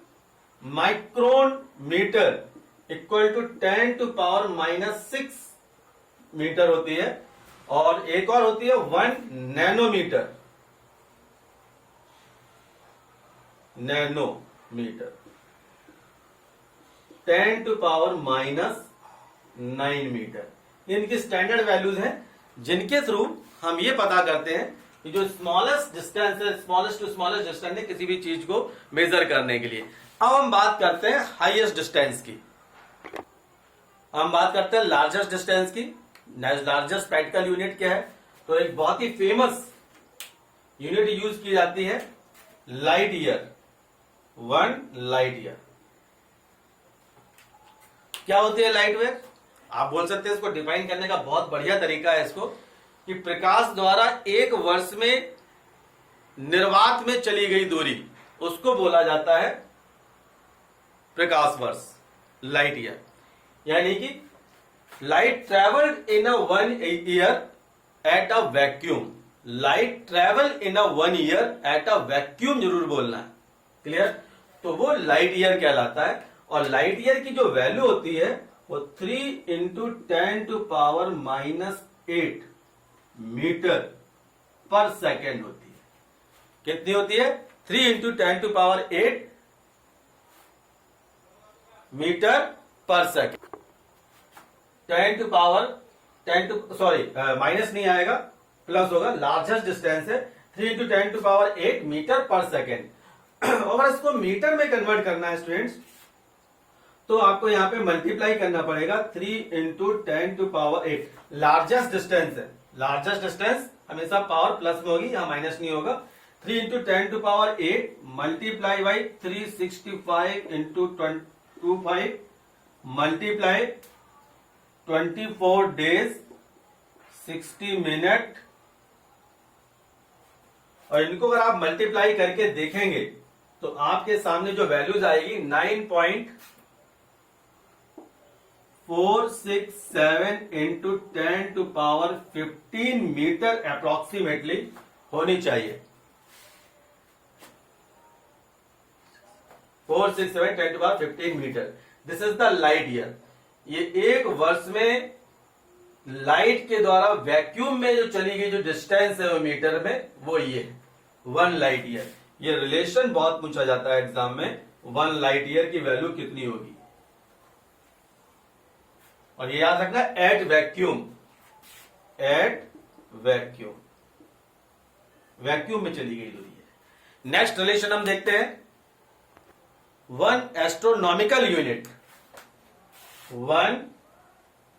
micron metre equal to 10⁻⁻6 metre होती है। और एक और होती है 1 नैनोमीटर, नैनोमीटर 10⁻⁹ मीटर। इनकी स्टैंडर्ड वैल्यूज हैं जिनके थ्रू हम ये पता करते हैं कि जो स्मॉलेस्ट डिस्टेंस है, स्मॉलेस्ट टू स्मॉलेस्ट डिस्टेंस है किसी भी चीज को मेजर करने के लिए। अब हम बात करते हैं हाईएस्ट डिस्टेंस की, हम बात करते हैं लार्जेस्ट डिस्टेंस की। लार्जेस्ट प्रैक्टिकल यूनिट क्या है, तो एक बहुत ही फेमस यूनिट यूज की जाती है लाइट ईयर, 1 लाइट ईयर। क्या होती है लाइट वेव, आप बोल सकते हैं इसको डिफाइन करने का बहुत बढ़िया तरीका है इसको, कि प्रकाश द्वारा एक वर्ष में निर्वात में चली गई दूरी उसको बोला जाता है प्रकाश वर्ष, लाइट ईयर। यानी कि light travelled in a 1 year at a vacuum, light travel in a 1 year at a vacuum जरूर बोलना है, क्लियर। तो वो लाइट ईयर कहलाता है। और लाइट ईयर की जो वैल्यू होती है वो 3 × 10⁻⁻8 मीटर पर सेकेंड होती है। कितनी होती है, 3 × 10⁸ मीटर पर सेकेंड। माइनस नहीं आएगा, प्लस होगा, लार्जेस्ट डिस्टेंस है 3 × 10⁸ मीटर पर सेकेंड। अगर इसको मीटर में कन्वर्ट करना है स्टूडेंट्स, तो आपको यहाँ पे मल्टीप्लाई करना पड़ेगा 3 × 10⁸। लार्जेस्ट डिस्टेंस है, लार्जेस्ट डिस्टेंस हमेशा पावर प्लस में होगी, यहाँ माइनस नहीं होगा। 3 × 10⁸ multiply by 365 × 25 multiply 24 days 60 minute. और इनको अगर आप मल्टीप्लाई करके देखेंगे तो आपके सामने जो वैल्यूज आएगी 9.467 × 10⁻15 मीटर अप्रोक्सीमेटली होनी चाहिए। 467 10⁻15 metre, this is the light year. ये एक वर्ष में लाइट के द्वारा वैक्यूम में जो चली गई जो डिस्टेंस है वो मीटर में, वो ये 1 लाइट ईयर। ये रिलेशन बहुत पूछा जाता है एग्जाम में, 1 लाइट ईयर की वैल्यू कितनी होगी। और ये याद रखना, at vacuum, at vacuum, vacuum में चली गई दूरी है। नेक्स्ट रिलेशन हम देखते हैं, 1 एस्ट्रोनॉमिकल यूनिट, 1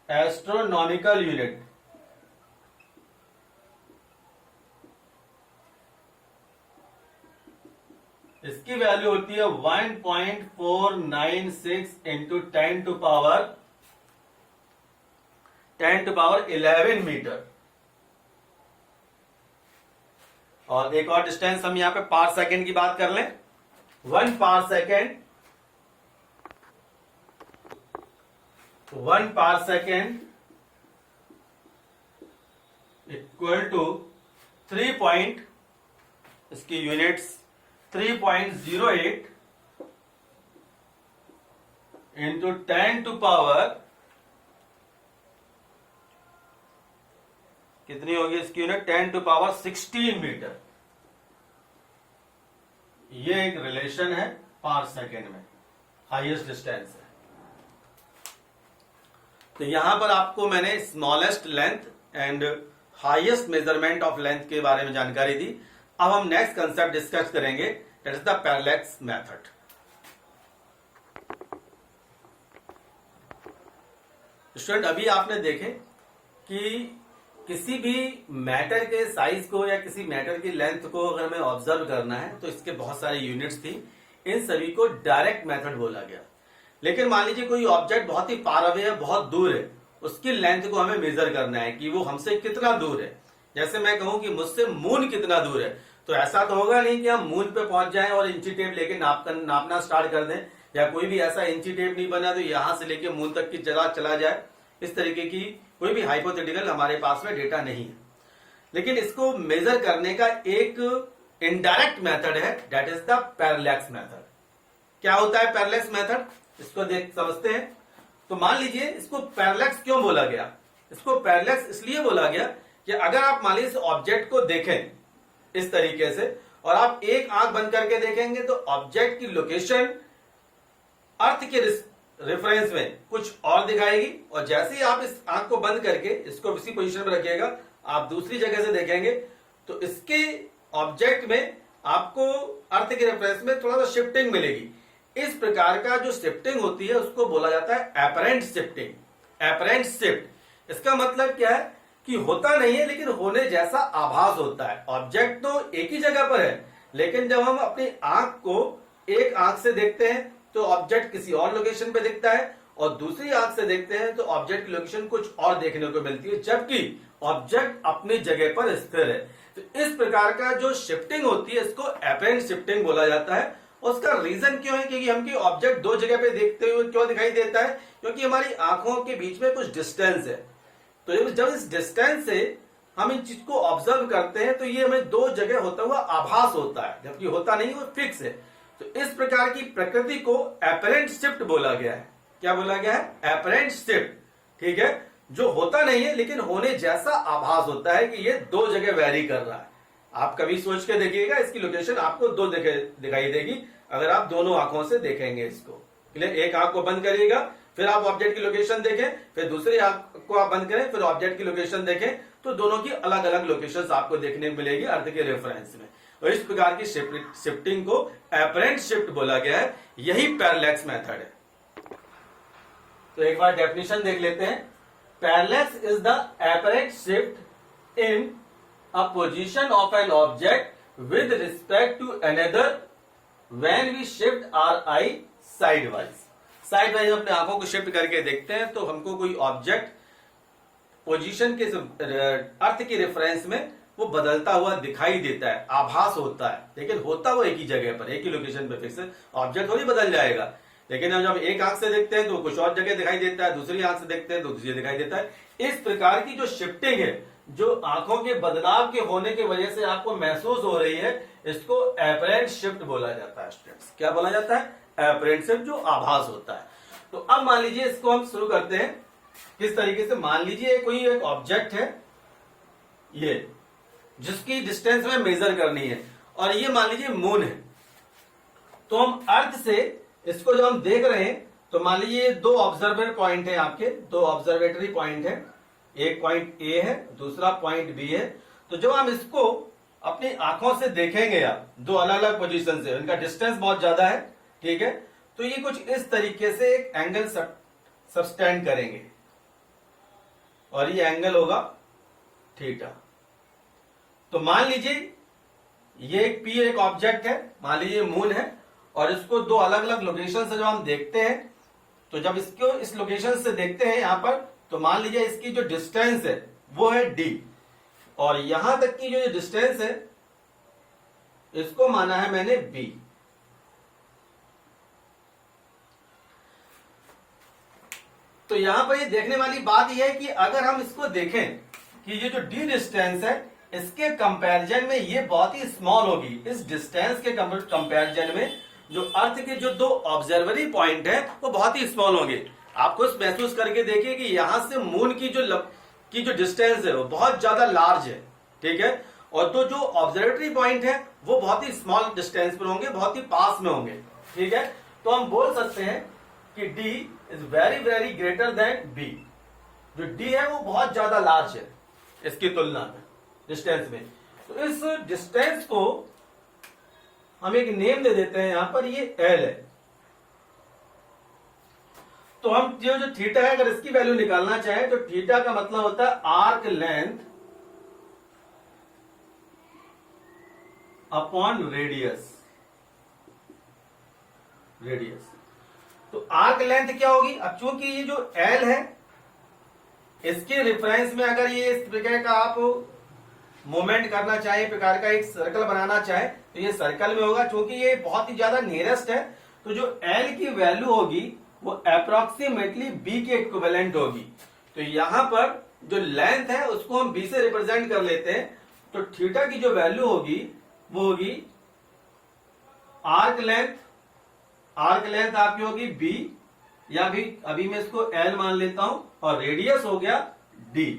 एस्ट्रोनॉमिकल यूनिट इसकी वैल्यू होती है 1.496 × 10⁻11 मीटर। और एक और डिस्टेंस हम यहां पे पार सेकेंड की बात कर लें, 1 per second, 1 per second equal to 3 इसकी यूनिट्स 3.08 × 10⁻, कितनी होगी इसकी यूनिट, 10⁻16 मीटर। ये एक रिलेशन है पार सेकेंड में, हाईएस्ट डिस्टेंस है। तो यहां पर आपको मैंने smallest length and highest measurement of length के बारे में जानकारी दी। अब हम नेक्स्ट कंसेप्ट डिस्कस करेंगे, that is the parallax method. Student, अभी आपने देखे कि किसी भी मैटर के साइज को या किसी मैटर की लेंथ को अगर हमें ऑब्जर्व करना है तो इसके बहुत सारे यूनिट्स थी, इन सभी को डायरेक्ट मेथड बोला गया। लेकिन मान लीजिए कोई ऑब्जेक्ट बहुत ही फार अवे है, बहुत दूर है, उसकी लेंथ को हमें मेजर करना है कि वो हमसे कितना दूर है। जैसे मैं कहूं कि मुझसे मून कितना दूर है, तो ऐसा तो होगा नहीं कि हम मून पे पहुंच जाएं और इंची टेप लेके नापना स्टार्ट कर दें, या कोई भी ऐसा इंची टेप नहीं बना तो यहां से लेके मून तक की चला जाए। इस तरीके की कोई भी हाइपोथेटिकल हमारे पास में डेटा नहीं है। लेकिन इसको मेजर करने का एक इनडायरेक्ट मेथड है, that is the parallax method. क्या होता है पैरेलैक्स मेथड, इसको समझते हैं। तो मान लीजिए इसको पैरेलैक्स क्यों बोला गया, इसको पैरेलैक्स इसलिए बोला गया कि अगर आप मान लीजिए ऑब्जेक्ट को देखें इस तरीके से और आप एक आंख बंद करके देखेंगे तो ऑब्जेक्ट की लोकेशन अर्थ के रेफरेंस में कुछ और दिखाएगी, और जैसे ही आप इस आंख को बंद करके इसको इसी पोजीशन में रखिएगा, आप दूसरी जगह से देखेंगे तो इसके ऑब्जेक्ट में आपको अर्थ के रेफरेंस में थोड़ा सा शिफ्टिंग मिलेगी। इस प्रकार का जो शिफ्टिंग होती है उसको बोला जाता है एपरेंट शिफ्टिंग, एपरेंट शिफ्ट। इसका मतलब क्या है कि होता नहीं है लेकिन होने जैसा आभास होता है। ऑब्जेक्ट तो एक ही जगह पर है, लेकिन जब हम अपनी आंख को एक आंख से देखते हैं तो ऑब्जेक्ट किसी और लोकेशन पे दिखता है, और दूसरी आंख से देखते हैं तो ऑब्जेक्ट की लोकेशन कुछ और देखने को मिलती है, जबकि ऑब्जेक्ट अपनी जगह पर स्थिर है। तो इस प्रकार का जो शिफ्टिंग होती है इसको एपरेंट शिफ्टिंग बोला जाता है। उसका रीजन क्यों है, क्योंकि हमकी ऑब्जेक्ट दो जगह पे देखते हुए क्यों दिखाई देता है, क्योंकि हमारी आंखों के बीच में कुछ डिस्टेंस है। तो जब इस डिस्टेंस से हम इन चीज को ऑब्जर्व करते हैं तो ये हमें दो जगह होता हुआ आभास होता है, जबकि होता नहीं, वो फिक्स है। तो इस प्रकार की प्रकृति को एपरेंट शिफ्ट बोला गया है। क्या बोला गया है, एपरेंट शिफ्ट। ठीक है, जो होता नहीं है लेकिन होने जैसा आभास होता है कि ये दो जगह वैरी कर रहा है। आप कभी सोच के देखिएगा, इसकी लोकेशन आपको दो जगह दिखाई देगी अगर आप दोनों आंखों से देखेंगे इसको। एक आंख को बंद करिएगा, फिर आप ऑब्जेक्ट की लोकेशन देखें, फिर दूसरी आंख को आप बंद करें, फिर ऑब्जेक्ट की लोकेशन देखें, तो दोनों की अलग अलग लोकेशंस आपको देखने को मिलेगी अर्थ के रेफरेंस में। और इस प्रकार की शिफ्टिंग को एपरेंट शिफ्ट बोला गया है, यही पैरेलैक्स मेथड है। तो एक बार डेफिनेशन देख लेते हैं। Parallax is the apparent shift in a position of an object with respect to another when we shift our eye sideways. Sideways अपने आंखों को शिफ्ट करके देखते हैं तो हमको कोई ऑब्जेक्ट पोजीशन के अर्थ के रेफरेंस में वो बदलता हुआ दिखाई देता है, आभास होता है, लेकिन होता वो एक ही जगह पर, एक ही लोकेशन पर फिक्स है। ऑब्जेक्ट थोड़ी बदल जाएगा, लेकिन हम जब एक आंख से देखते हैं तो कुछ और जगह दिखाई देता है, दूसरी आंख से देखते हैं तो दूसरी दिखाई देता है। इस प्रकार की जो शिफ्टिंग है, जो आंखों के बदलाव के होने की वजह से आपको महसूस हो रही है, इसको एपरेंट शिफ्ट बोला जाता है। स्टूडेंट्स, क्या बोला जाता है? एपरेंट शिफ्ट, जो आभास होता है। तो अब मान लीजिए इसको हम शुरू करते हैं किस तरीके से। मान लीजिए कोई एक ऑब्जेक्ट है ये, जिसकी डिस्टेंस में मेजर करनी है, और ये मान लीजिए मून है। तो हम अर्थ से इसको जब हम देख रहे हैं तो मान लीजिए दो ऑब्जर्वर पॉइंट है, आपके दो ऑब्जर्वेटरी पॉइंट है, एक पॉइंट ए है, दूसरा पॉइंट बी है। तो जब हम इसको अपनी आंखों से देखेंगे, आप दो अलग अलग पोजीशन से, इनका डिस्टेंस बहुत ज्यादा है, ठीक है, तो ये कुछ इस तरीके से एक एंगल सबस्टेंड करेंगे, और ये एंगल होगा थीटा। तो मान लीजिए ये एक पी एक ऑब्जेक्ट है, मान लीजिए मून है, और इसको दो अलग अलग लोकेशन से जब हम देखते हैं, तो जब इसको इस लोकेशन से देखते हैं यहां पर, तो मान लीजिए इसकी जो डिस्टेंस है वो है डी, और यहां तक की जो डिस्टेंस है इसको माना है मैंने बी। तो यहां पर ये देखने वाली बात यह है कि अगर हम इसको देखें कि ये जो डी डिस्टेंस है, इसके कंपैरिजन में ये बहुत ही स्मॉल होगी। इस डिस्टेंस के कंपैरिजन में जो अर्थ के जो दो ऑब्जर्वरी पॉइंट है वो बहुत ही स्मॉल होंगे। आपको महसूस करके देखिए कि यहां से मून की जो डिस्टेंस है वो बहुत ज्यादा लार्ज है, ठीक है, और तो जो ऑब्जर्वेटरी पॉइंट है वो बहुत ही स्मॉल डिस्टेंस पर होंगे, बहुत ही पास में होंगे, ठीक है। तो हम बोल सकते हैं कि D is very very greater than B। जो D है वो बहुत ज्यादा लार्ज है इसकी तुलना में डिस्टेंस में। तो इस डिस्टेंस को हम एक नेम दे देते हैं, यहां पर ये L है। तो हम जो थीटा है, अगर इसकी वैल्यू निकालना चाहें तो थीटा का मतलब होता है आर्क लेंथ अपॉन रेडियस। तो आर्क लेंथ क्या होगी? अब चूंकि ये जो L है, इसके रेफरेंस में अगर ये इस प्रकार का आप मूवमेंट करना चाहे, प्रकार का एक सर्कल बनाना चाहे, तो ये सर्कल में होगा। चूंकि ये बहुत ही ज्यादा नियरेस्ट है, तो जो L की वैल्यू होगी वो अप्रोक्सीमेटली B के इक्विवेलेंट होगी। तो यहां पर जो लेंथ है उसको हम B से रिप्रेजेंट कर लेते हैं। तो थीटा की जो वैल्यू होगी वो होगी आर्क लेंथ आपकी होगी B, या भी अभी मैं इसको L मान लेता हूं, और रेडियस हो गया D,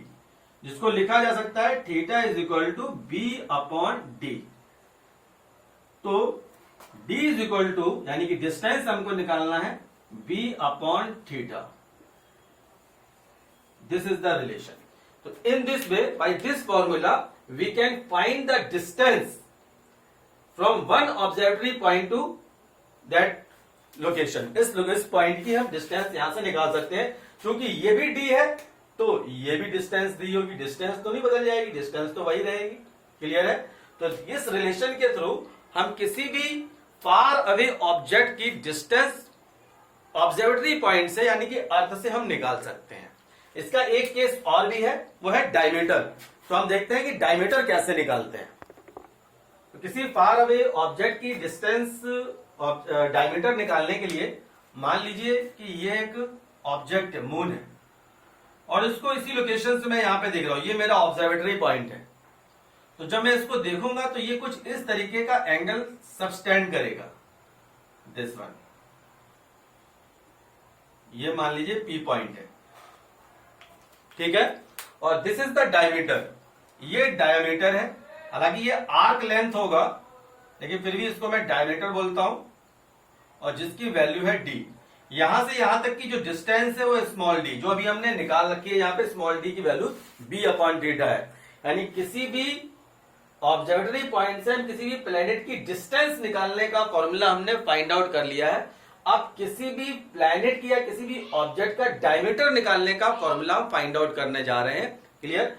जिसको लिखा जा सकता है theta is equal to B upon D। तो D इज इक्वल टू, यानी कि डिस्टेंस हमको निकालना है B upon theta. This is the relation. तो in this way, by this formula we can find the distance from one observatory point to that location. इस point की हम distance यहां से निकाल सकते हैं। क्योंकि ये भी D है तो ये भी डिस्टेंस दी होगी, डिस्टेंस तो नहीं बदल जाएगी, डिस्टेंस तो वही रहेगी। क्लियर है? तो इस रिलेशन के थ्रू हम किसी भी फार अवे ऑब्जेक्ट की डिस्टेंस ऑब्जर्वेटरी पॉइंट से, यानी कि अर्थ से हम निकाल सकते हैं। इसका एक केस और भी है, वो है डायमीटर। तो हम देखते हैं कि डायमीटर कैसे निकालते हैं। तो किसी फार अवे ऑब्जेक्ट की डिस्टेंस डायमीटर निकालने के लिए मान लीजिए कि ये एक ऑब्जेक्ट है, मून है, और इसको इसी लोकेशन से मैं यहां पे देख रहा हूं, ये मेरा ऑब्जर्वेटरी पॉइंट है। तो जब मैं इसको देखूंगा तो ये कुछ इस तरीके का एंगल सबस्टेंड करेगा, दिस वन। ये मान लीजिए P पॉइंट है, ठीक है, और दिस इज द डायमीटर। ये डायमीटर है, हालांकि ये आर्क लेंथ होगा, लेकिन फिर भी इसको मैं डायमीटर बोलता हूं, और जिसकी वैल्यू है D। यहां से यहां तक की जो डिस्टेंस है वो स्मॉल डी, जो अभी हमने निकाल रखी है यहाँ पे, स्मॉल डी की वैल्यू b/θ है। यानी किसी भी ऑब्जर्वेटरी पॉइंट से हम किसी भी प्लेनेट की डिस्टेंस निकालने का फॉर्मूला हमने फाइंड आउट कर लिया है। अब किसी भी प्लेनेट की या किसी भी ऑब्जेक्ट का डायमीटर निकालने का फॉर्मूला हम फाइंड आउट करने जा रहे हैं। क्लियर?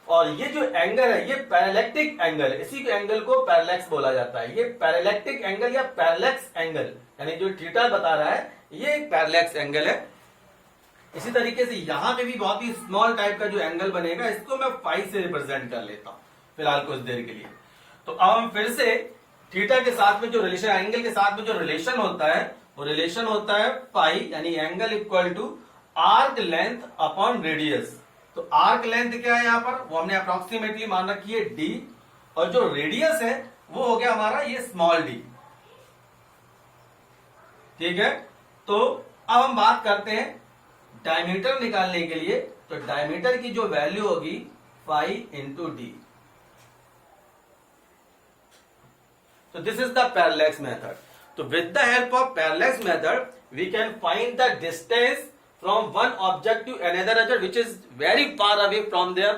और ये जो एंगल है ये पैरेलैक्टिक एंगल है, इसी एंगल को पैरेलैक्स बोला जाता है। ये पैरेलैक्टिक एंगल या पैरेलैक्स एंगल, यानी जो थीटा बता रहा है ये एक पैरेलैक्स एंगल है। इसी तरीके से यहां पे भी बहुत ही स्मॉल टाइप का जो एंगल बनेगा, इसको मैं फाई से रिप्रेजेंट कर लेता हूं फिलहाल कुछ देर के लिए। तो अब हम फिर से थीटा के साथ में जो रिलेशन, एंगल के साथ में जो रिलेशन होता है वो रिलेशन होता है फाई, यानी angle equal to arc length upon radius. तो आर्क लेंथ क्या है यहाँ पर, वो हमने अप्रोक्सीमेटली मान रखी है d, और जो रेडियस है वो हो गया हमारा ये स्मॉल d। ठीक है? तो अब हम बात करते हैं डायमीटर निकालने के लिए। तो डायमीटर की जो वैल्यू होगी phi into D. So this is the parallax method. So with the help of parallax method, we can find the distance from one object to another object which is very far away from their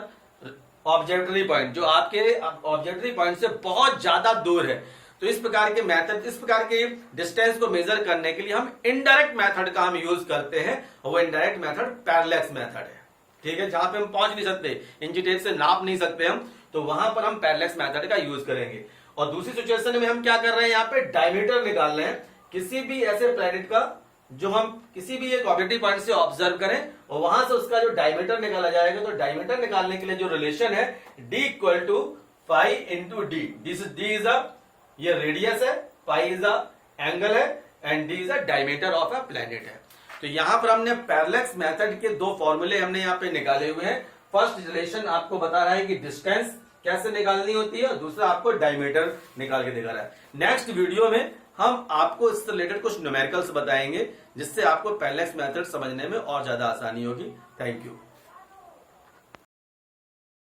observatory point, जो आपके observatory point से बहुत ज्यादा दूर है। तो इस प्रकार के मेथड, इस प्रकार के डिस्टेंस को मेजर करने के लिए हम इनडायरेक्ट मेथड का हम यूज करते हैं, और वो इनडायरेक्ट मेथड पैरेलैक्स मेथड है। ठीक है? जहां पे हम पहुंच नहीं सकते, इंची टेप से नाप नहीं सकते हम, तो वहां पर हम पैरेलैक्स मेथड का यूज करेंगे। और दूसरी सिचुएशन में हम क्या कर रहे हैं, यहाँ पे डायमीटर निकाल रहे हैं किसी भी ऐसे प्लैनेट का जो हम किसी भी एक ऑब्जेक्टिव पॉइंट से ऑब्जर्व करें, और वहां से उसका जो डायमीटर निकाला जाएगा। तो डायमीटर निकालने के लिए जो रिलेशन है d equal to phi into D. D is a ये रेडियस है, फाई इज अ एंगल है, and D is a diameter of a planet है। तो यहां पर हमने पैरेलैक्स मेथड के दो फॉर्मूले हमने यहाँ पे निकाले हुए हैं। फर्स्ट रिलेशन आपको बता रहा है कि डिस्टेंस कैसे निकालनी होती है, और दूसरा आपको डायमीटर निकाल के दिखा रहा है। नेक्स्ट वीडियो में हम आपको इससे रिलेटेड कुछ न्यूमेरिकल्स बताएंगे, जिससे आपको पैरेलैक्स मेथड समझने में और ज्यादा आसानी होगी। Thank you.